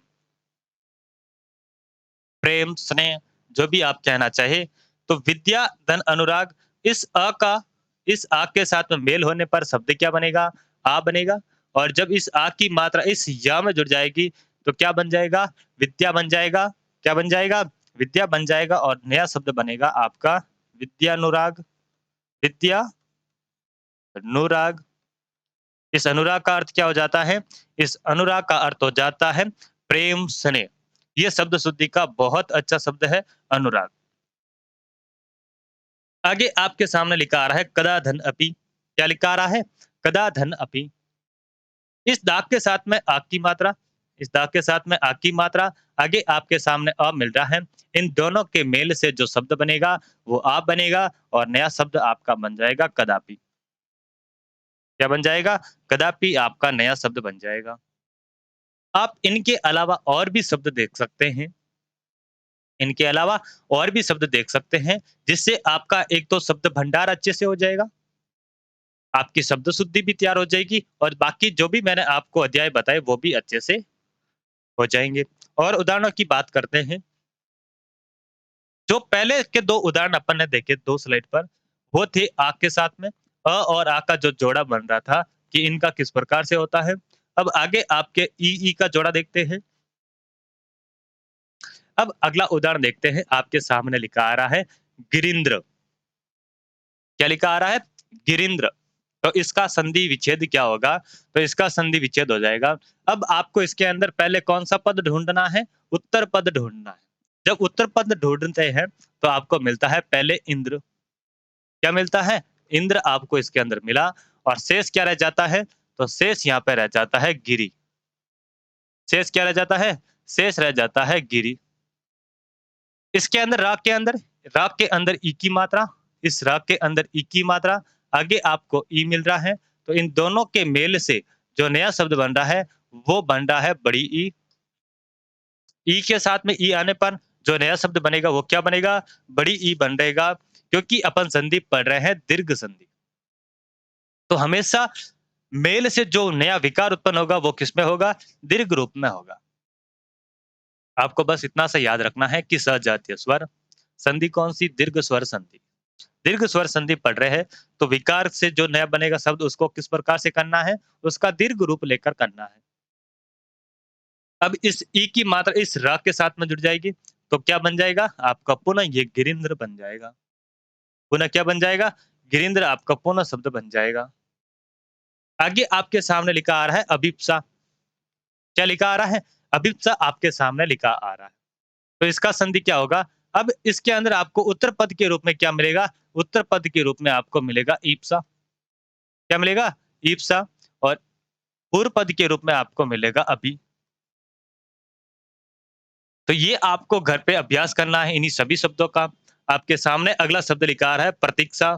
प्रेम, स्नेह, जो भी आप कहना चाहे। तो विद्या धन अनुराग, इस अ का इस आ के साथ में मेल होने पर शब्द क्या बनेगा? आ बनेगा और जब इस आ की मात्रा इस या में जुड़ जाएगी तो क्या बन जाएगा? विद्या बन जाएगा। क्या बन जाएगा? विद्या बन जाएगा और नया शब्द बनेगा आपका विद्यानुराग। विद्यानुराग। इस अनुराग का अर्थ क्या हो जाता है? इस अनुराग का अर्थ हो जाता है प्रेम, स्नेह। ये शब्द शुद्धि का बहुत अच्छा शब्द है अनुराग। आगे आपके सामने लिखा आ रहा है कदा धन अपि। क्या लिखा आ रहा है? कदा धन अपि। इस दाग के साथ में आ की मात्रा, इस दाग के साथ में आ की मात्रा, आगे आपके सामने अ मिल रहा है। इन दोनों के मेल से जो शब्द बनेगा वो आ बनेगा और नया शब्द आपका बन जाएगा कदापि। क्या बन जाएगा? कदापि आपका नया शब्द बन जाएगा। आप इनके अलावा और भी शब्द देख सकते हैं। इनके अलावा और भी शब्द देख सकते हैं जिससे आपका एक तो शब्द भंडार अच्छे से हो जाएगा आपकी शब्द शुद्धि भी तैयार हो जाएगी और बाकी जो भी मैंने आपको अध्याय बताए वो भी अच्छे से हो जाएँगे। और उदाहरणों की बात करते हैं। जो पहले के 2 उदाहरण अपन ने देखे 2 स्लाइड पर, वो थे आ के साथ में। और आ का जो जोड़ा बन रहा था कि इनका किस प्रकार से होता है। अब आगे आपके ई का जोड़ा देखते हैं। अब अगला उदाहरण देखते हैं, आपके सामने लिखा आ रहा है गिरिंद्र। क्या लिखा आ रहा है? गिरिंद्र। तो इसका संधि विच्छेद क्या होगा? तो इसका संधि विच्छेद हो जाएगा। अब आपको इसके अंदर पहले कौन-सा पद ढूँढना है? उत्तर पद ढूँढना है। जब उत्तर पद ढूँढते हैं, तो आपको मिलता है पहले इंद्र। क्या मिलता है? इंद्र आपको इसके अंदर मिला और शेष क्या रह जाता है? तो शेष यहाँ पे रह जाता है गिरि। शेष क्या रह जाता है? शेष रह जाता है गिरि। इसके अंदर राग के अंदर ई की मात्रा, इस राग के अंदर ई की मात्रा, आगे आपको ई मिल रहा है। तो इन दोनों के मेल से जो नया शब्द बन रहा है, वो बन रहा है बड़ी ई। ई के साथ में ई आने पर जो नया शब्द बनेगा वो क्या बनेगा? बड़ी ई बनेगा, क्योंकि अपन संधि पढ़ रहे हैं दीर्घ संधि। तो हमेशा मेल से जो नया विकार उत्पन्न होगा वो किसमें होगा? दीर्घ रूप में होगा। आपको बस इतना सा याद रखना है कि सजातीय स्वर संधि कौन सी? दीर्घ स्वर संधि। दीर्घ स्वर संधि पढ़ रहे हैं तो विकार से जो नया बनेगा शब्द उसको किस प्रकार से करना है? उसका दीर्घ रूप लेकर करना है। अब इस ई की मात्रा इस र के साथ में जुड़ जाएगी, तो क्या बन जाएगा? आपका पुनः ये गिरिंद्र बन जाएगा। पुनः क्या बन जाएगा? गिरिंद्र आपका पुनः शब्द बन जाएगा। आगे आपके सामने लिखा आ रहा है अभिप्सा। क्या लिखा आ रहा है? अभिप्सा आपके सामने लिखा आ रहा है। तो इसका संधि क्या होगा? अब इसके अंदर आपको उत्तर पद के रूप में क्या मिलेगा? उत्तर पद के रूप में आपको मिलेगा ईप्सा। क्या मिलेगा? ईप्सा। और पूर्व पद के रूप में आपको मिलेगा अभी। तो ये आपको घर पे अभ्यास करना है इन्हीं सभी शब्दों का। आपके सामने अगला शब्द लिखा आ रहा है प्रतीक्षा।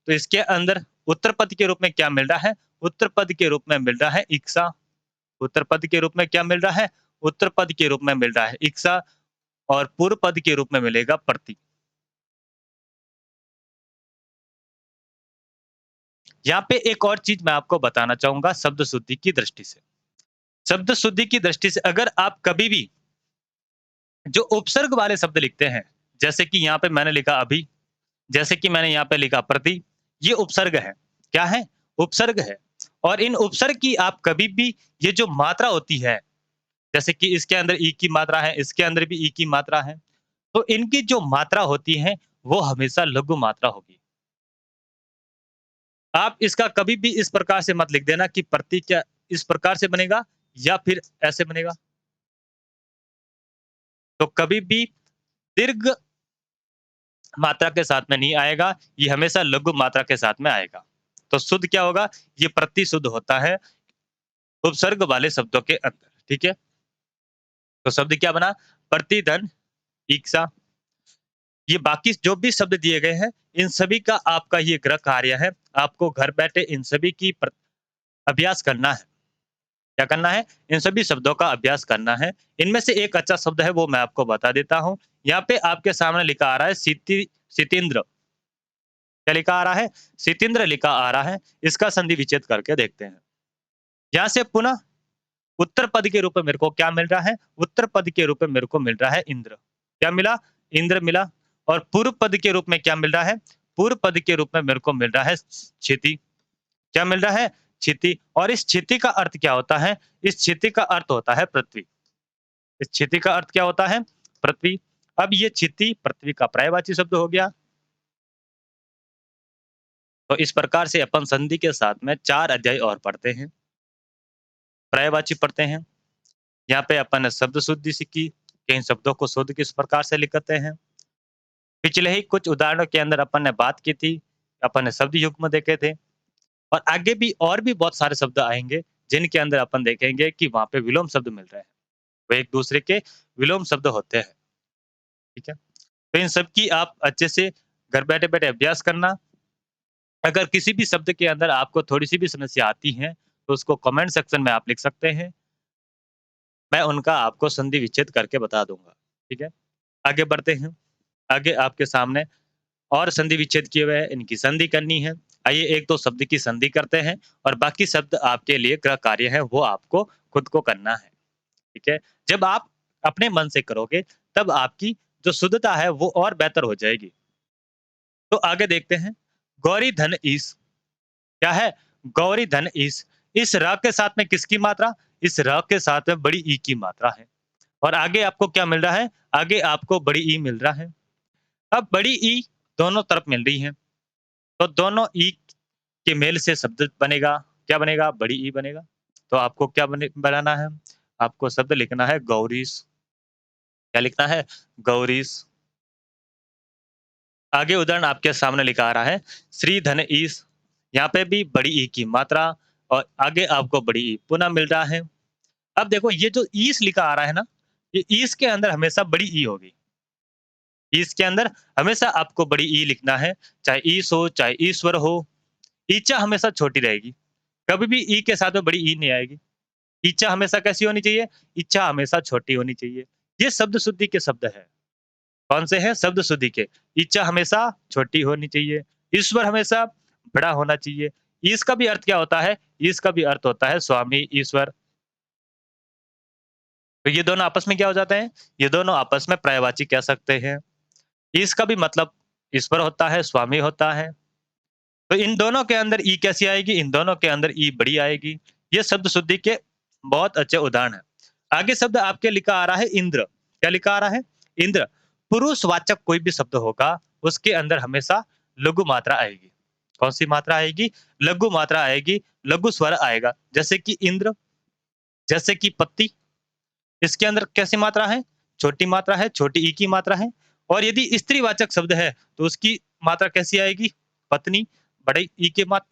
तो इसके अंदर उत्तर पद के रूप में क्या मिल रहा है? उत्तर पद के रूप में मिल रहा है इक्सा। उत्तर पद के रूप में क्या मिल रहा है? उत्तर पद के रूप में मिल रहा है इक्सा। और पूर्व पद के रूप में मिलेगा प्रति। यहाँ पे एक और चीज मैं आपको बताना चाहूंगा शब्द शुद्धि की दृष्टि से। शब्द शुद्धि की दृष्टि से अगर आप कभी भी जो उपसर्ग वाले शब्द लिखते हैं, जैसे कि यहाँ पे मैंने लिखा अभी, जैसे कि मैंने यहाँ पे लिखा प्रति, ये उपसर्ग है। क्या है? उपसर्ग है। और इन उपसर्ग की आप कभी भी ये जो मात्रा होती है, जैसे कि इसके अंदर ई की मात्रा है, इसके अंदर भी ई की मात्रा है, तो इनकी जो मात्रा होती है, वो हमेशा लघु मात्रा होगी। आप इसका कभी भी इस प्रकार से मत लिख देना कि प्रति क्या इस प्रकार से बनेगा या फिर ऐसे बनेगा। तो कभी भी दीर्घ मात्रा के साथ में नहीं आएगा, ये हमेशा लघु मात्रा के साथ में आएगा। तो शुद्ध क्या होगा? ये प्रति शुद्ध होता है उपसर्ग वाले शब्दों के अंदर, ठीक है? तो शब्द क्या बना? प्रतिधन, इक्सा। ये बाकी जो भी शब्द दिए गए हैं, इन सभी का आपका ये गृह कार्य है। आपको घर बैठे इन सभी की अभ्यास करना है। क्या करना है? इन सभी शब्दों का अभ्यास करना है। इनमें से एक अच्छा शब्द है वो मैं आपको बता देता हूँ। यहाँ पे आपके सामने लिखा आ रहा है सितिंद्र। क्या लिखा आ रहा है? सितिंद्र लिखा आ रहा है। इसका संधि विच्छेद करके देखते हैं। यहाँ से पुनः उत्तर पद के रूप में मेरे को क्या मिल रहा है? उत्तर पद के रूप में मेरे को मिल रहा है इंद्र। क्या मिला? इंद्र मिला। और पूर्व पद के रूप में क्या मिल रहा है? पूर्व पद के रूप में मेरे को मिल रहा है क्षिति। क्या मिल रहा है? क्षिति। और इस क्षिति का अर्थ क्या होता है? इस क्षिति का अर्थ होता है पृथ्वी। इस क्षिति का अर्थ क्या होता है? पृथ्वी। अब ये क्षिति पृथ्वी का पर्यायवाची शब्द हो गया। तो इस प्रकार से अपन संधि के साथ में 4 अध्याय और पढ़ते हैं। पर्यायवाची पढ़ते हैं। यहाँ पे अपन ने शब्द शुद्धि सीखी कि इन शब्दों को शुद्ध किस प्रकार से लिखते हैं। पिछले ही कुछ उदाहरणों के अंदर अपन ने बात की थी, अपन ने शब्द युग्म देखे थे। और आगे भी और भी बहुत सारे शब्द आएँगे, जिनके अंदर अपन देखेंगे कि वहाँ पे विलोम शब्द मिल रहे हैं। वो एक दूसरे के विलोम शब्द होते हैं, ठीक है? तो इन सब की आप अच्छे से घर बैठे-बैठे अभ्यास करना। अगर किसी भी शब्द के अंदर आपको थोड़ी-सी भी समस्या आती है, तो उसको कमेंट सेक्शन में आप लिख सकते हैं। मैं उनका आपको संधि विच्छेद करके बता दूँगा, ठीक है? आगे बढ़ते हैं। आगे आपके सामने और संधि विच्छेद किए हुए हैं, इनकी संधि करनी है। आइए 1-2 शब्द की संधि करते हैं और बाकी शब्द आपके लिए गृह कार्य है, वो आपको खुद को करना है, ठीक है? जब आप अपने मन से करोगे, तब आपकी जो शुद्धता है, वो और बेहतर हो जाएगी। तो आगे देखते हैं, गौरी धन ईश क्या है? गौरी धन ईश। इस र के साथ में किसकी मात्रा? इस र के साथ में बड़ी ई की मात्रा है और आगे आपको क्या मिल रहा है? आगे आपको बड़ी ई मिल रहा है। अब बड़ी ई दोनों तरफ मिल रही है, तो दोनों ई के मेल से शब्द बनेगा, क्या बनेगा? बड़ी ई बनेगा। तो आपको क्या बनाना है? आपको शब्द लिखना है गौरीश। क्या लिखना है? गौरीश। आगे उदाहरण आपके सामने लिखा आ रहा है, श्री धन ईश। यहाँ पे भी बड़ी ई की मात्रा और आगे आपको बड़ी ई पुनः मिल रहा है। अब देखो ये जो ईश लिखा आ रहा है ना, ये ईश के अंदर हमेशा बड़ी ई होगी। ईश के अंदर हमेशा आपको बड़ी ई लिखना है, चाहे ईश हो, चाहे ईश्वर हो। ईचा हमेशा छोटी रहेगी। कभी भी ई के साथ में बड़ी ई नहीं आएगी। ईचा हमेशा कैसी होनी चाहिए? इच्छा हमेशा छोटी होनी चाहिए। ये शब्द शुद्धि के शब्द है। कौन से हैं? शब्द शुद्धि के। इच्छा हमेशा छोटी होनी चाहिए। ईश्वर हमेशा बड़ा होना चाहिए। ईश का भी अर्थ क्या होता है? ईश का भी अर्थ होता है स्वामी, ईश्वर। तो ये दोनों आपस में क्या हो जाते हैं? ये दोनों आपस में पर्यायवाची कह सकते हैं। इसका भी मतलब ईश्वर होता है, स्वामी होता है। तो इन दोनों के अंदर ई कैसी आएगी? इन दोनों के अंदर ई बड़ी आएगी। ये शब्द शुद्धि के बहुत अच्छे उदाहरण हैं। आगे शब्द आपके लिखा आ रहा है इंद्र। क्या लिखा आ रहा है? इंद्र। पुरुषवाचक कोई भी शब्द होगा, उसके अंदर हमेशा लघु मात्रा आएगी। कौन-सी मात्रा आएगी? लघु मात्रा आएगी, लघु स्वर आएगा। जैसे कि इंद्र, जैसे कि पत्ती। इसके अंदर कैसी मात्रा है? छोटी मात्रा है, छोटी ई की मात्रा है। और यदि स्त्रीवाचक शब्द है, तो उसकी मात्रा कैसी आएगी? पत्नी, बड़े ई के मात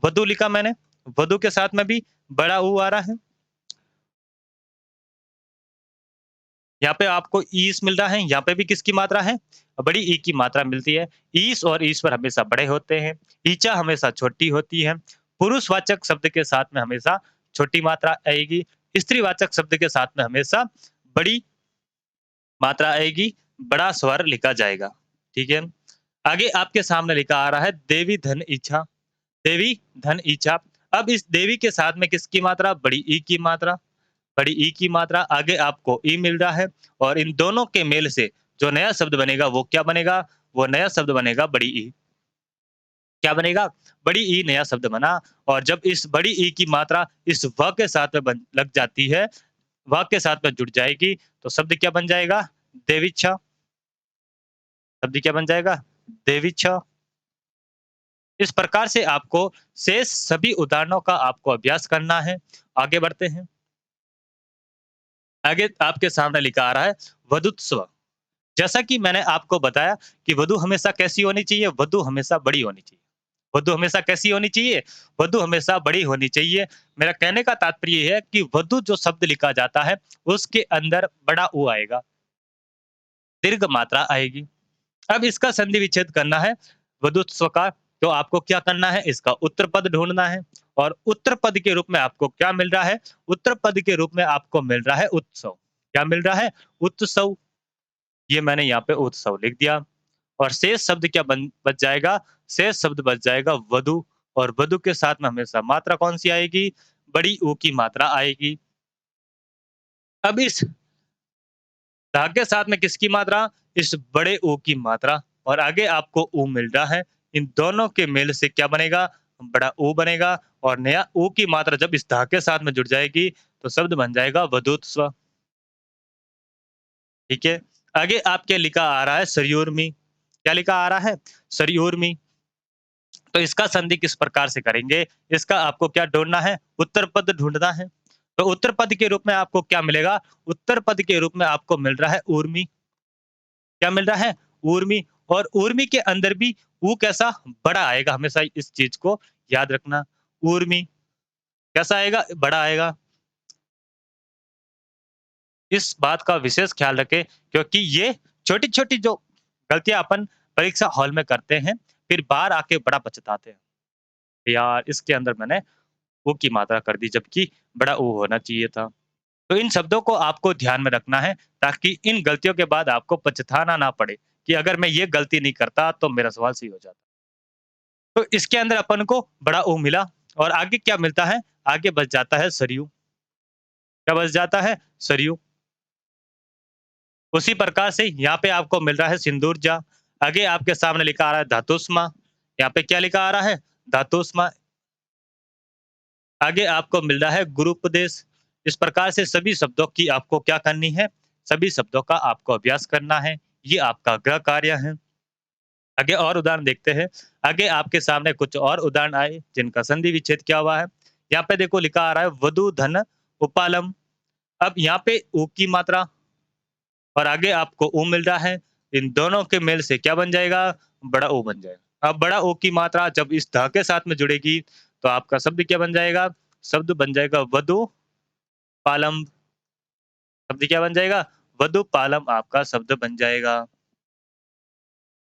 वधु लिखा मैंने, वधु के साथ में भी बड़ा ऊ आ रहा है। यहाँ पे आपको ईश मिल रहा है, यहाँ पे भी किसकी मात्रा है? बड़ी ई की मात्रा मिलती है। ईश और ईश्वर हमेशा बड़े होते हैं, ईचा हमेशा छोटी होती है। पुरुषवाचक शब्द के साथ में हमेशा छोटी मात्रा आएगी, स्त्रीवाचक शब्द के साथ में हमेशा बड़ी मात्रा आएगी, बड़ा स्वर लिखा जाएगा, ठीक है? आगे आपके सामने लिखा आ रहा है देवी धन इच्छा, देवी धन इच्छा। अब इस देवी के साथ में किसकी मात्रा? बड़ी ई की मात्रा, बड़ी ई की मात्रा, आगे आपको ई मिल रहा है और इन दोनों के मेल से जो नया शब्द बनेगा वो क्या बनेगा? वो नया शब्द बनेगा बड़ी ई। क्या बनेगा? बड़ी ई नया शब्द बना और जब इस बड़ी ई की मात्रा इस व के साथ में बन लग जाती है, व के साथ में जुड़ जाएगी, तो शब्द क्या बन जाएगा? देवीच्छा। शब्द क्या बन जाएगा? देवीच्छा। इस प्रकार से आपको शेष सभी उदाहरणों का आपको अभ्यास करना है। आगे बढ़ते हैं। आगे आपके सामने लिखा आ रहा है वधूत्व। जैसा कि मैंने आपको बताया कि वधु हमेशा कैसी होनी चाहिए? वधु हमेशा बड़ी होनी चाहिए। वधु हमेशा कैसी होनी चाहिए? वधु हमेशा बड़ी होनी चाहिए। मेरा कहने का तात्पर्य ये है कि वधु जो शब्द लिखा जाता है, उसके अंदर बड़ा ऊ आएगा, दीर्घ मात्रा आएगी। अब इसका संधि विच्छेद करना है वधुत्व का, तो आपको क्या करना है? इसका उत्तर पद ढूँढना है और उत्तर पद के रूप में आपको क्या मिल रहा है? उत्तर पद के रूप में आपको मिल रहा है उत्सव। क्या मिल रहा है? उत्सव। ये मैंने यहाँ पे उत्सव लिख दिया और शेष शब्द क्या बच जाएगा? शेष शब्द बच जाएगा वधु और वधु के साथ में हमेशा मात्रा कौन-सी आएगी? बड़ी ऊ की मात्रा आएगी। अब इस धा के साथ में किसकी मात्रा? इस बड़े ऊ की मात्रा और आगे आपको ऊ मिल रहा है। इन दोनों के मेल से क्या बनेगा? बड़ा ऊ बनेगा और नया ऊ की मात्रा जब इस धा के साथ में जुड़ जाएगी, तो शब्द बन जाएगा वधूत्व। ठीक है? आगे आपके लिखा आ रहा है सरयूरमी। क्या लिखा आ रहा है? सरयूरमी। तो इसका संधि किस प्रकार से करेंगे? इसका आपको क्या ढूँढना है? उत्तर पद ढूँढना है। तो उत्तर पद के रूप में आपको क्या मिलेगा? उत्तर पद के रूप में आपको मिल रहा है ऊर्मी। क्या मिल रहा है? ऊर्मी और ऊर्मी के अंदर भी ऊ कैसा? बड़ा आएगा, हमेशा इस चीज़ को याद रखना। ऊर्मी कैसा आएगा? बड़ा आएगा। इस बात का विशेष ख्याल रखें क्योंकि ये छोटी-छोटी जो गलतियाँ अपन परीक्षा हॉल में करते हैं, फिर बाहर आके बड़ा पछताते हैं। यार इसके अंदर मैंने ऊ की मात्रा कर दी जबकि बड़ा ऊ होना चाहिए था। तो इन शब्दों को आपको ध्यान में रखना है ताकि इन गलतियों के बाद आपको पछताना ना पड़े कि अगर मैं ये गलती नहीं करता तो मेरा सवाल सही हो जाता। तो इसके अंदर अपन को बड़ा ऊ मिला और आगे क्या मिलता है? आगे बच जाता है सरयू। क्या बच जाता है? सरयू। उसी प्रकार से यहाँ पे आपको मिल रहा है सिंदूरजा। आगे आपके सामने लिखा आ रहा है धातुस्मा। यहाँ पे क्या लिखा आ रहा है? धातुस्मा। आगे आपको मिल रहा है गुरूपदेश। इस प्रकार से सभी शब्दों की आपको क्या करनी है? सभी शब्दों का आपको अभ्यास करना है। ये आपका गृह कार्य है। आगे और उदाहरण देखते हैं। आगे आपके सामने कुछ और उदाहरण आए जिनका संधि विच्छेद क्या हुआ है। यहाँ पे देखो लिखा आ रहा है वधु धन उपालम। अब यहाँ पे ऊ की मात्रा और आगे आपको ऊ मिल रहा है। इन दोनों के मेल से क्या बन जाएगा? बड़ा ऊ बन जाएगा। अब बड़ा ऊ की मात्रा जब इस ध के साथ में जुड़ेगी तो आपका शब्द क्या बन जाएगा? शब्द बन जाएगा वधु पालम। शब्द क्या बन जाएगा? वधु पालम आपका शब्द बन जाएगा।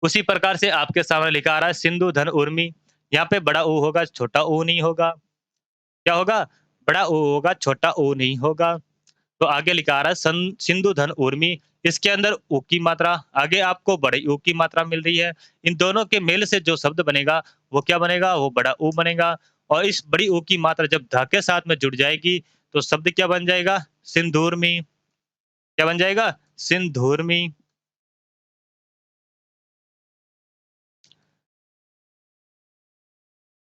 उसी प्रकार से आपके सामने लिखा आ रहा है सिंधु धन उर्मी। यहाँ पे बड़ा ऊ होगा, छोटा ऊ नहीं होगा। क्या होगा? बड़ा ऊ होगा, छोटा ऊ नहीं होगा। तो आगे लिखा आ रहा है सिंधु धन उर्मी। इसके अंदर ऊ की मात्रा, आगे आपको बड़े ऊ की मात्रा मिल रही है। इन दोनों के मेल से जो शब्द बनेगा वो क्या बनेगा? वो बड़ा ऊ बनेगा। और इस बड़ी ऊ की मात्रा जब ध के साथ में जुड़ जाएगी तो शब्द क्या बन जाएगा? सिंधूरमी। क्या बन जाएगा? सिंधूरमी।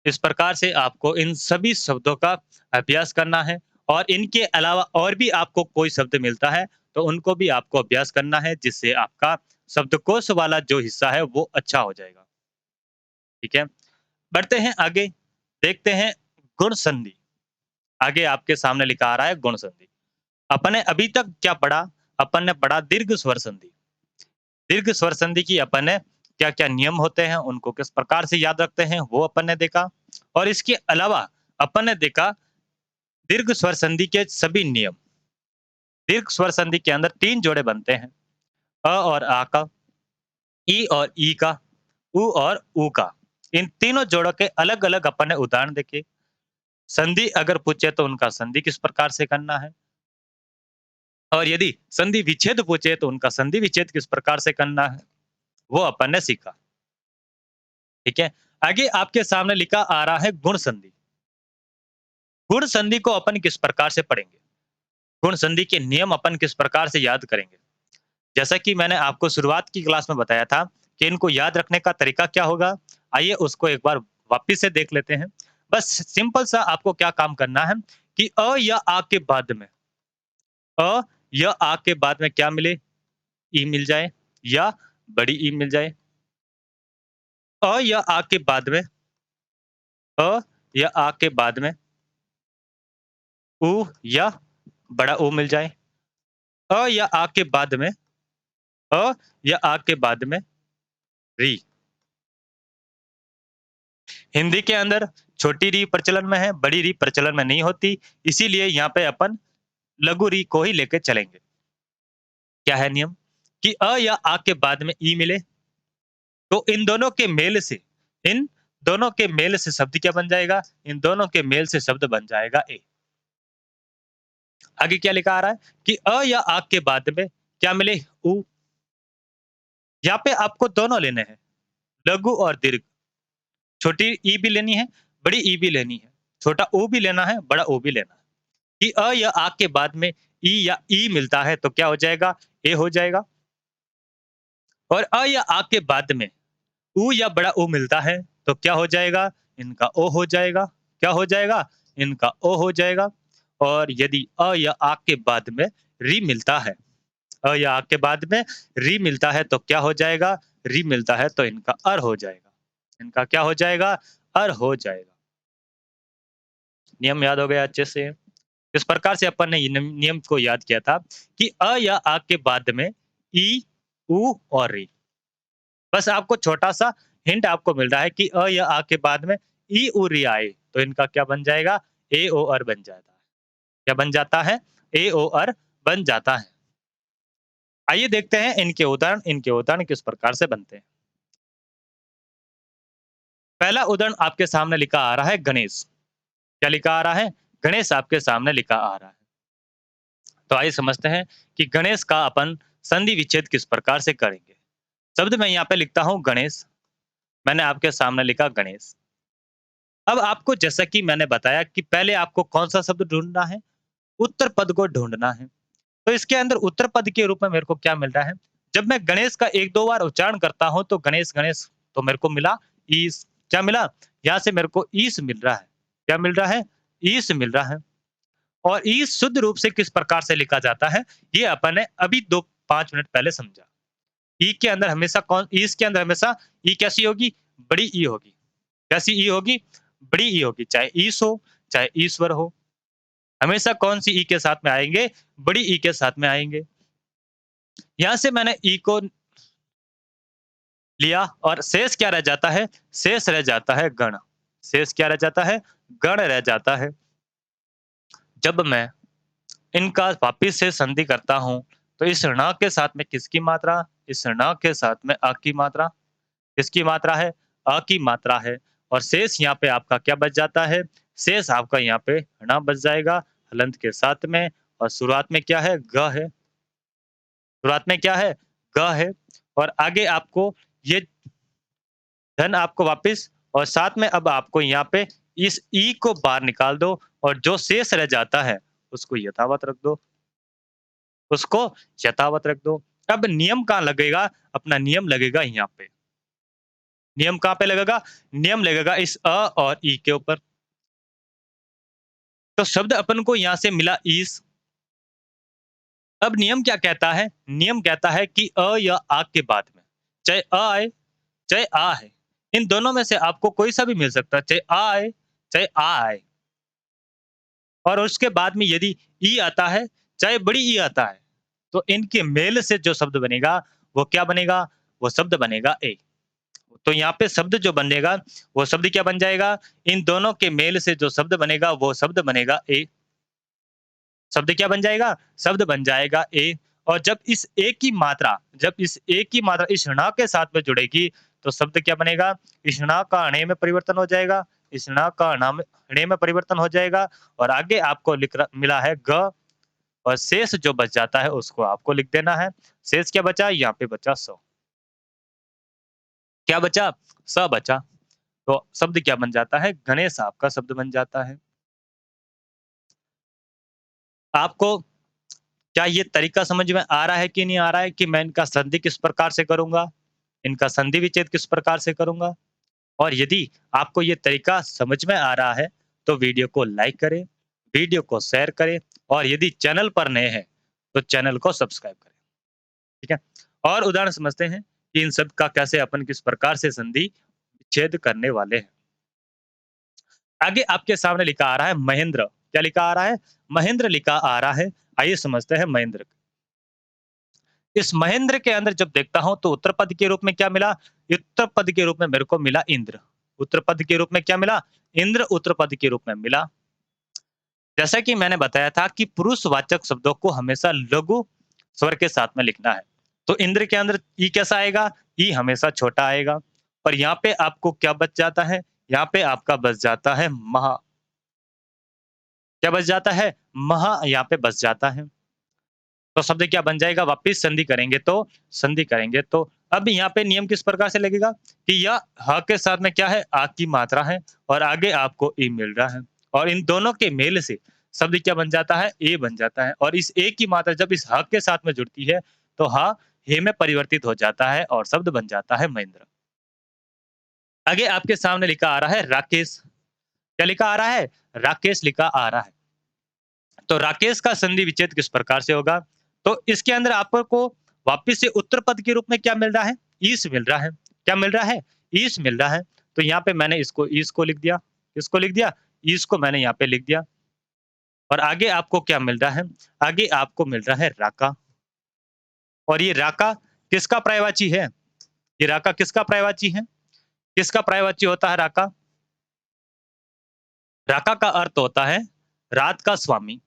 इस प्रकार से आपको इन सभी शब्दों का अभ्यास करना है और इनके अलावा और भी आपको कोई शब्द मिलता है तो उनको भी आपको अभ्यास करना है जिससे आपका शब्दकोश वाला जो हिस्सा है वो अच्छा हो जाएगा। ठीक है? बढ़ते हैं आगे, देखते हैं गुण संधि। आगे आपके सामने लिखा आ रहा है गुण संधि। अपन ने अभी तक क्या पढ़ा? अपन ने पढ़ा दीर्घ स्वर संधि। दीर्घ स्वर संधि की अपन ने क्या-क्या नियम होते हैं, उनको किस प्रकार से याद रखते हैं, वो अपन ने देखा। और इसके अलावा अपन ने देखा दीर्घ स्वर संधि के सभी नियम। दीर्घ स्वर संधि के अंदर 3 जोड़े बनते हैं, अ और आ का, ई और ई का, उ और ऊ का। इन तीनों जोड़ों के अलग-अलग अपन ने उदाहरण देखे। संधि अगर पूछे तो उनका संधि किस प्रकार से करना है और यदि संधि विच्छेद पूछे तो उनका संधि विच्छेद किस प्रकार से करना है, वो अपन ने सीखा। ठीक है? आगे आपके सामने लिखा आ रहा है गुण संधि। गुण संधि को अपन किस प्रकार से पढ़ेंगे? गुण संधि के नियम अपन किस प्रकार से याद करेंगे? जैसा कि मैंने आपको शुरुआत की क्लास में बताया था कि इनको याद रखने का तरीका क्या होगा, आइए उसको एक बार वापिस से देख लेते हैं। बस सिंपल सा आपको क्या काम करना है कि अ या आ के बाद में अ या आ के बाद में क्या मिले? ई मिल जाए या बड़ी ई मिल जाए। अ या आ के बाद में अ या आ के बाद में उ या बड़ा ऊ मिल जाए। अ या आ के बाद में अ या आ के बाद में री। हिंदी के अंदर छोटी री प्रचलन में है, बड़ी री प्रचलन में नहीं होती, इसीलिए यहाँ पे अपन लघु री को ही लेके चलेंगे। क्या है नियम? कि अ या आ के बाद में ई मिले, तो इन दोनों के मेल से इन दोनों के मेल से शब्द क्या बन जाएगा? इन दोनों के मेल से शब्द बन जाएगा ए। आगे क्या लिखा आ रहा है कि अ या आ के बाद में क्या मिले? उ। यहाँ पे आपको दोनों लेने हैं, लघु और दीर्घ। छोटी ई भी लेनी है, बड़ी ई भी लेनी है। छोटा ऊ भी लेना है, बड़ा ऊ भी लेना है। कि अ या आ के बाद में ई या ई मिलता है तो क्या हो जाएगा? ए हो जाएगा। और अ या आ के बाद में ऊ या बड़ा ऊ मिलता है तो क्या हो जाएगा? इनका ओ हो जाएगा। क्या हो जाएगा? इनका ओ हो जाएगा। और यदि अ या आ के बाद में री मिलता है, अ या आ के बाद में री मिलता है तो क्या हो जाएगा? री मिलता है तो इनका अर हो जाएगा। इनका क्या हो जाएगा? अर हो जाएगा। नियम याद हो गया अच्छे से? इस प्रकार से अपन ने ये नियम को याद किया था कि अ या आ के बाद में ई, उ और री। बस आपको छोटा-सा हिंट आपको मिल रहा है कि अ या आ के बाद में ई, उ, री आए तो इनका क्या बन जाएगा? ए, ओ, अर बन जाता है। क्या बन जाता है? ए, ओ, अर बन जाता है। आइए देखते हैं इनके उदाहरण किस प्रकार से बनते हैं। पहला उदाहरण आपके सामने लिखा आ रहा है गणेश। क्या लिखा आ रहा है? गणेश आपके सामने लिखा आ रहा है। तो आइए समझते हैं कि गणेश का अपन संधि विच्छेद किस प्रकार से करेंगे। शब्द मैं यहाँ पे लिखता हूँ गणेश। मैंने आपके सामने लिखा गणेश। अब आपको जैसा कि मैंने बताया कि पहले आपको कौन-सा शब्द ढूँढना है? उत्तर पद को ढूँढना है। तो इसके अंदर उत्तर पद के रूप में मेरे को क्या मिल रहा है? जब मैं गणेश का 1-2 बार उच्चारण करता हूँ तो गणेश, गणेश तो मेरे को मिला ईस। क्या मिला? यहाँ से मेरे को ईस मिल रहा है। क्या मिल रहा है? ईस मिल रहा है। और ईस शुद्ध रूप से किस प्रकार से लिखा जाता है, ये अपन ने अभी 2-5 मिनट पहले समझा। ई के अंदर हमेशा कौन ईस के अंदर हमेशा ई कैसी होगी? बड़ी ई होगी। कैसी ई होगी? बड़ी ई होगी। चाहे ईस हो, चाहे ईश्वर हो। हमेशा कौन-सी ई के साथ में आएँगे? बड़ी ई के साथ में आएँगे। यहाँ से मैंने ई को लिया और शेष क्या रह जाता है? शेष रह जाता है गण। शेष क्या रह जाता है? गण रह जाता है। जब मैं इनका वापिस से संधि करता हूँ, तो इस ण के साथ में किसकी मात्रा? इस ण के साथ में अ की मात्रा। किसकी मात्रा है? अ की मात्रा है। और शेष यहाँ पे आपका क्या बच जाता है? शेष आपका यहाँ पे ण बच जाएगा हलंत के साथ में और शुरुआत में क्या है? ग है। शुरुआत में क्या है? ग है और आगे आपको ये धन आपको वापिस और साथ में अब आपको यहाँ पे इस ई को बाहर निकाल दो और जो शेष रह जाता है, उसको यथावत रख दो। उसको यथावत रख दो। अब नियम कहाँ लगेगा? अपना नियम लगेगा यहाँ पे। नियम कहाँ पे लगेगा? नियम लगेगा इस अ और ई के ऊपर। तो शब्द अपन को यहाँ से मिला ईस। अब नियम क्या कहता है? नियम कहता है कि अ या आ के बाद में, चाहे अ आए, चाहे आ आए, इन दोनों में से आपको कोई सा भी मिल सकता है, चाहे आ आए, चाहे आ आए। और उसके बाद में यदि ई आता है, चाहे बड़ी ई आता है, तो इनके मेल से जो शब्द बनेगा, वो क्या बनेगा? वो शब्द बनेगा ए। तो यहाँ पे शब्द जो बनेगा, वो शब्द क्या बन जाएगा? इन दोनों के मेल से जो शब्द बनेगा, वो शब्द बनेगा ए। शब्द क्या बन जाएगा? शब्द बन जाएगा ए। और जब इस ए की मात्रा इस ण के साथ में जुड़ेगी, तो शब्द क्या बनेगा? इस ण का णे में परिवर्तन हो जाएगा। इस ण का णे में परिवर्तन हो जाएगा और आगे आपको मिला है ग और शेष जो बच जाता है उसको आपको लिख देना है। शेष क्या बचा? यहाँ पे बचा स। क्या बचा? स बचा। तो शब्द क्या बन जाता है? गणेश आपका शब्द बन जाता है। आपको क्या ये तरीका समझ में आ रहा है कि नहीं आ रहा है कि मैं इनका संधि किस प्रकार से करूँगा? इनका संधि विच्छेद किस प्रकार से करूँगा? और यदि आपको ये तरीका समझ में आ रहा है, तो वीडियो को लाइक करें, वीडियो को शेयर करें और यदि चैनल पर नए हैं, तो चैनल को सब्सक्राइब करें। ठीक है? और उदाहरण समझते हैं कि इन सब का कैसे अपन किस प्रकार से संधि विच्छेद करने वाले हैं। आगे आपके सामने लिखा आ रहा है महेंद्र। क्या लिखा आ रहा है? महेंद्र लिखा आ रहा है। आइए समझते हैं महेंद्र। इस महेंद्र के अंदर जब देखता हूं तो उत्तर पद के रूप में क्या मिला? उत्तर पद के रूप में मेरे को मिला इंद्र। उत्तर पद के रूप में क्या मिला? इंद्र उत्तर पद के रूप में मिला। जैसा कि मैंने बताया था कि पुरुषवाचक शब्दों को हमेशा लघु स्वर के साथ में लिखना है। तो इंद्र के अंदर ई कैसा आएगा? ई हमेशा छोटा आएगा। और यहाँ पे आपको क्या बच जाता है? यहाँ पे आपका बच जाता है महा। क्या बच जाता है? महा यहाँ पे बच जाता है। तो शब्द क्या बन जाएगा? वापिस संधि करेंगे तो अब यहाँ पे नियम किस प्रकार से लगेगा कि यह ह के साथ में क्या है? आ की मात्रा है और आगे आपको ई मिल रहा है और इन दोनों के मेल से शब्द क्या बन जाता है? ए बन जाता है और इस ए की मात्रा जब इस ह के साथ में जुड़ती है, तो ह हे में परिवर्तित हो जाता है और शब्द बन जाता है महेंद्र। आगे आपके सामने लिखा आ रहा है राकेश। क्या लिखा आ रहा है? राकेश लिखा आ रहा है। तो राकेश का संधि विच्छेद किस प्रकार से होगा? तो इसके अंदर आपको वापिस से उत्तर पद के रूप में क्या मिल रहा है? ईस मिल रहा है। क्या मिल रहा है? ईस मिल रहा है। तो यहाँ पे मैंने इसको ईस को लिख दिया। किसको लिख दिया? ईस को मैंने यहाँ पे लिख दिया। और आगे आपको क्या मिल रहा है? आगे आपको मिल रहा है राका। और ये राका किसका पर्यायवाची है? ये राका किसका पर्यायवाची है? किसका पर्यायवाची होता है राका? राका का अर्थ होता है रात का स्वामी।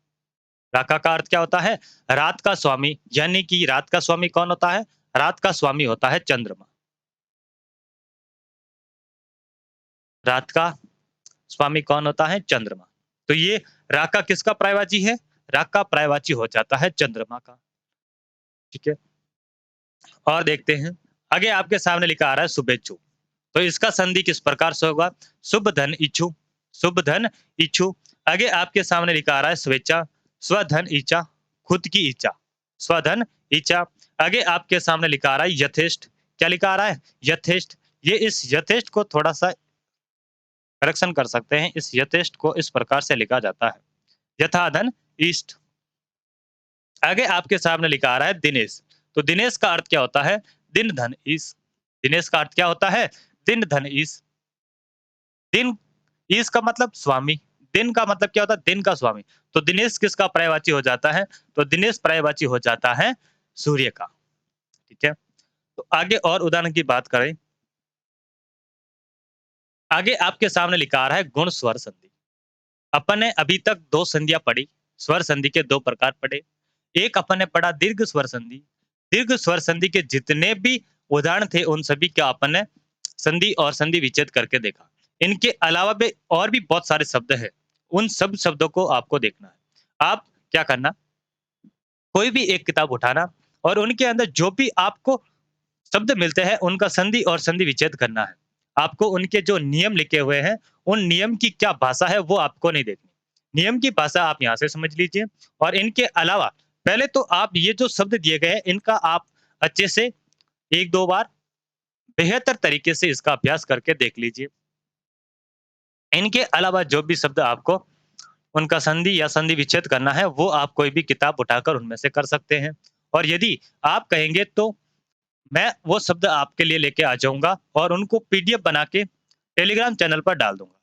राका का अर्थ क्या होता है? रात का स्वामी। यानी कि रात का स्वामी कौन होता है? रात का स्वामी होता है चंद्रमा। रात का स्वामी कौन होता है? चंद्रमा। तो ये राका किसका पर्यायवाची है? राका पर्यायवाची हो जाता है चंद्रमा का। ठीक है? और देखते हैं, आगे आपके सामने लिखा आ रहा है शुभेच्छु। तो इसका संधि किस प्रकार से होगा? शुभ धन इच्छु, शुभ धन इच्छु। आगे आपके सामने लिखा आ रहा है स्वेच्छा, स्वधन इच्छा, खुद की इच्छा, स्वधन इच्छा। आगे आपके सामने लिखा आ रहा है यथेष्ट। क्या लिखा आ रहा है? यथेष्ट। ये इस यथेष्ट को थोड़ा-सा करेक्शन कर सकते हैं। इस यथेष्ट को इस प्रकार से लिखा जाता है, यथाधन इष्ट। आगे आपके सामने लिखा आ रहा है दिनेश। तो दिनेश का अर्थ क्या होता है? दिन धन ईश। दिनेश का अर्थ क्या होता है? दिन धन ईश। दिन, ईश का मतलब स्वामी। दिन का मतलब क्या होता है? दिन का स्वामी। तो दिनेश किसका पर्यायवाची हो जाता है? तो दिनेश पर्यायवाची हो जाता है सूर्य का। ठीक है? तो आगे और उदाहरण की बात करें। आगे आपके सामने लिखा आ रहा है गुण स्वर संधि। अपन ने अभी तक 2 संधियाँ पढ़ी। स्वर संधि के 2 प्रकार पढ़े। एक अपन ने पढ़ा दीर्घ स्वर संधि। दीर्घ स्वर संधि के जितने भी उदाहरण थे उन सभी का अपन ने संधि और संधि विच्छेद करके देखा। इनके अलावा भी और भी बहुत सारे शब्द हैं। उन सब शब्दों को आपको देखना है। आप क्या करना, कोई भी एक किताब उठाना और उनके अंदर जो भी आपको शब्द मिलते हैं उनका संधि और संधि विच्छेद करना है। आपको उनके जो नियम लिखे हुए हैं, उन नियम की क्या भाषा है वो आपको नहीं देखनी। नियम की भाषा आप यहाँ से समझ लीजिए और इनके अलावा पहले तो आप ये जो शब्द दिए गए हैं इनका आप अच्छे से 1-2 बार बेहतर तरीके से इसका अभ्यास करके देख लीजिए। इनके अलावा जो भी शब्द आपको उनका संधि या संधि विच्छेद करना है वो आप कोई भी किताब उठाकर उनमें से कर सकते हैं। और यदि आप कहेंगे तो मैं वो शब्द आपके लिए लेके आ जाऊँगा और उनको पीडीएफ बना के टेलीग्राम चैनल पर डाल दूँगा।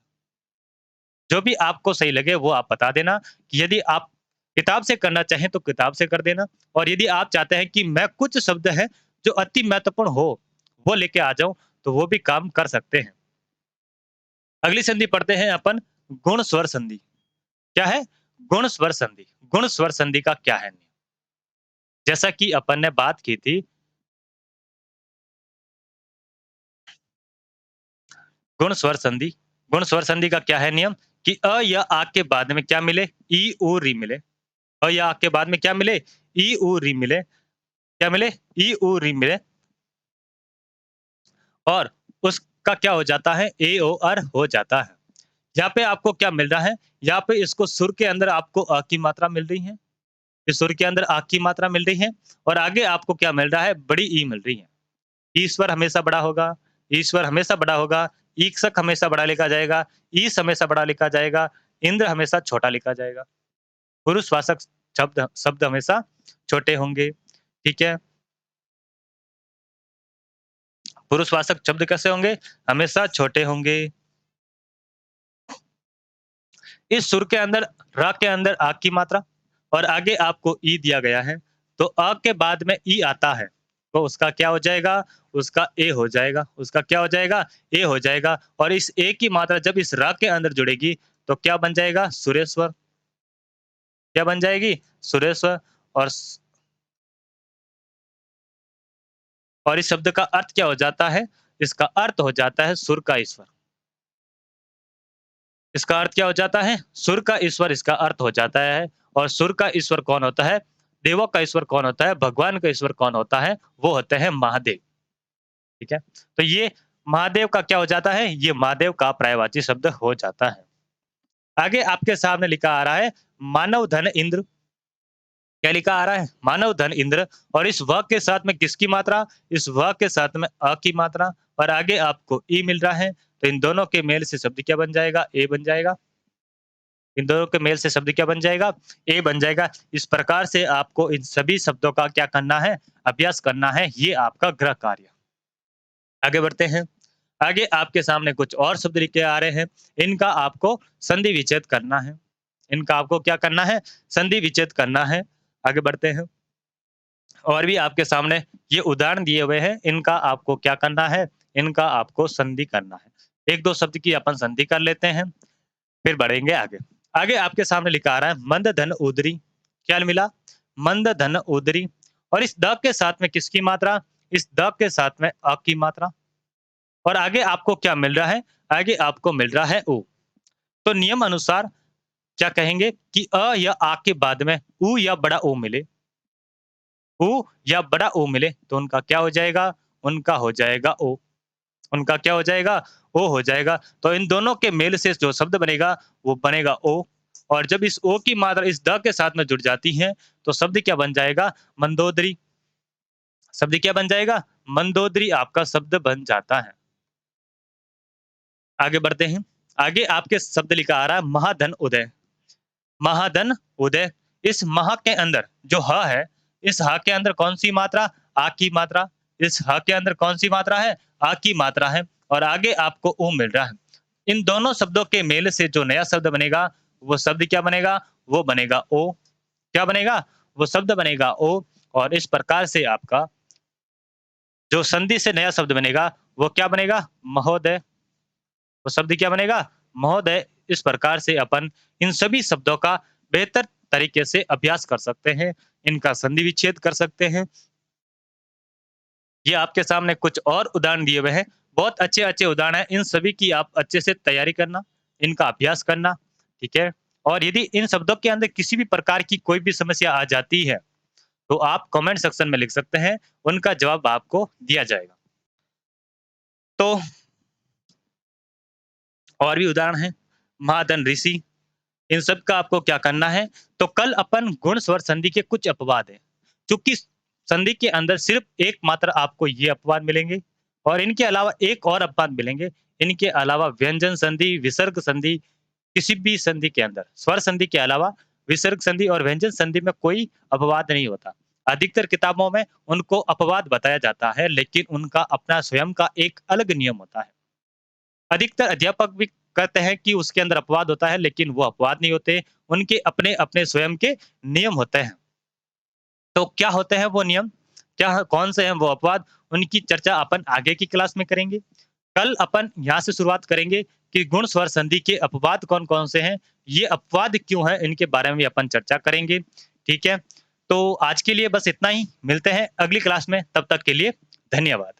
जो भी आपको सही लगे वो आप बता देना कि यदि आप किताब से करना चाहें तो किताब से कर देना और यदि आप चाहते हैं कि मैं कुछ शब्द हैं जो अति महत्वपूर्ण हो, वो लेके आ जाऊँ, तो वो भी काम कर सकते हैं। अगली संधि पढ़ते हैं अपन गुण स्वर संधि। क्या है? गुण स्वर संधि। गुण स्वर संधि का क्या है नियम? जैसा कि अपन ने बात की थी गुण स्वर संधि। गुण स्वर संधि का क्या है नियम कि अ या आ के बाद में क्या मिले? ई, उ, री मिले। अ या आ के बाद में क्या मिले? ई, उ, री मिले। क्या मिले? ई, उ, री मिले और उसका क्या हो जाता है? ए, ओ, अर हो जाता है। यहाँ पे आपको क्या मिल रहा है? यहाँ पे इसको सुर के अंदर आपको अ की मात्रा मिल रही है। इस सुर के अंदर आ की मात्रा मिल रही है और आगे आपको क्या मिल रहा है? बड़ी ई मिल रही है। ईश्वर हमेशा बड़ा होगा, ईश्वर हमेशा बड़ा होगा, ईक्षक हमेशा बड़ा लिखा जाएगा, ईश हमेशा बड़ा लिखा जाएगा, इंद्र हमेशा छोटा लिखा जाएगा। पुरुषवाचक शब्द शब्द हमेशा छोटे होंगे, ठीक है? पुरुषवाचक शब्द कैसे होंगे? हमेशा छोटे होंगे। इस सुर के अंदर र के अंदर आ की मात्रा और आगे आपको ई दिया गया है, तो अ के बाद में ई आता है, तो उसका क्या हो जाएगा? उसका ए हो जाएगा। उसका क्या हो जाएगा? ए हो जाएगा और इस ए की मात्रा जब इस र के अंदर जुड़ेगी, तो क्या बन जाएगा? सुरेश्वर। क्या बन जाएगी? सुरेश्वर और इस शब्द का अर्थ क्या हो जाता है? इसका अर्थ हो जाता है सुर का ईश्वर। इसका अर्थ क्या हो जाता है? सुर का ईश्वर इसका अर्थ हो जाता है और सुर का ईश्वर कौन होता है? देवों का ईश्वर कौन होता है? भगवान का ईश्वर कौन होता है? वो होते हैं महादेव, ठीक है? तो ये महादेव का क्या हो जाता है? ये महादेव का पर्यायवाची शब्द हो जाता है। आगे आपके सामने लिखा आ रहा है मानव धन इंद्र। क्या लिखा आ रहा है? मानव धन इंद्र और इस व के साथ में किसकी मात्रा? इस व के साथ में अ की मात्रा और आगे आपको ई मिल रहा है, तो इन दोनों के मेल से शब्द क्या बन जाएगा? ए बन जाएगा। इन दोनों के मेल से शब्द क्या बन जाएगा? ए बन जाएगा। इस प्रकार से आपको इन सभी शब्दों का क्या करना है? अभ्यास करना है। ये आपका गृह कार्य। आगे बढ़ते हैं। आगे आपके सामने कुछ और शब्द लिख के आ रहे हैं। इनका आपको संधि विच्छेद करना है। इनका आपको क्या करना है? संधि विच्छेद करना है। आगे बढ़ते हैं। और भी आपके सामने ये उदाहरण दिए हुए हैं। इनका आपको क्या करना है? इनका आपको संधि करना है। 1-2 शब्द की अपन संधि कर लेते हैं, फिर बढ़ेंगे आगे। आगे आपके सामने लिखा आ रहा है मंद धन उदरी। क्या मिला? मंद धन उदरी और इस द के साथ में किसकी मात्रा? इस द के साथ में अ की मात्रा और आगे आपको क्या मिल रहा है? आगे आपको मिल रहा है उ। तो नियम अनुसार क्या कहेंगे कि अ या आ के बाद में उ या बड़ा ओ मिले। उ या बड़ा ओ मिले तो उनका क्या हो जाएगा? उनका हो जाएगा ओ। उनका क्या हो जाएगा? ओ हो जाएगा। तो इन दोनों के मेल से जो शब्द बनेगा, वो बनेगा ओ। और जब इस ओ की मात्रा इस द के साथ में जुड़ जाती है, तो शब्द क्या बन जाएगा? मंदोदरी। शब्द क्या बन जाएगा? मंदोदरी आपका शब्द बन जाता है। आगे बढ़ते हैं। आगे आपके शब्द लिखा आ रहा है महाधन उदय। महाधन उदय। इस महा के अंदर जो ह है, इस ह के अंदर कौन-सी मात्रा? आ की मात्रा। इस ह के अंदर कौन-सी मात्रा है? आ की मात्रा है और आगे आपको उ मिल रहा है। इन दोनों शब्दों के मेल से जो नया शब्द बनेगा, वो शब्द क्या बनेगा? वो बनेगा ओ। क्या बनेगा? वो शब्द बनेगा ओ। और इस प्रकार से आपका जो संधि से नया शब्द बनेगा, वो क्या बनेगा? महोदय। वो शब्द क्या बनेगा? महोदय। इस प्रकार से अपन इन सभी शब्दों का बेहतर तरीके से अभ्यास कर सकते हैं, इनका संधि विच्छेद कर सकते हैं। ये आपके सामने कुछ और उदाहरण दिए हुए हैं, बहुत अच्छे-अच्छे उदाहरण हैं, इन सभी की आप अच्छे से तैयारी करना, इनका अभ्यास करना, ठीक है? और यदि इन शब्दों के अंदर किसी भी प्रकार की कोई भी समस्या आ जाती है, तो आप कमेंट सेक्शन में लिख सकते हैं, उनका जवाब आपको दिया जाएगा। तो और भी उदाहरण हैं, महाधन ऋषि, इन सब का आपको क्या करना है, तो कल अपन गुण स्वर संधि के कुछ अपवाद हैं। चूँकि संधि के अंदर सिर्फ़ एकमात्र आपको ये अपवाद मिलेंगे और इनके अलावा एक और अपवाद मिलेंगे। इनके अलावा व्यंजन संधि, विसर्ग संधि, किसी भी संधि के अंदर स्वर संधि के अलावा विसर्ग संधि और व्यंजन संधि में कोई अपवाद नहीं होता। अधिकतर किताबों में उनको अपवाद बताया जाता है, लेकिन उनका अपना स्वयं का एक अलग नियम होता है। अधिकतर अध्यापक भी कहते हैं कि उसके अंदर अपवाद होता है, लेकिन वो अपवाद नहीं होते, उनके अपने-अपने स्वयं के नियम होते हैं। तो क्या होते हैं वो नियम? क्या कौन से हैं वो अपवाद? उनकी चर्चा अपन आगे की क्लास में करेंगे। कल अपन यहाँ से शुरुआत करेंगे कि गुण स्वर संधि के अपवाद कौन-कौन से हैं? ये अपवाद क्यों हैं? इनके बारे में भी अपन चर्चा करेंगे, ठीक है? तो आज के लिए बस इतना ही, मिलते हैं अगली क्लास में, तब तक के लिए धन्यवाद।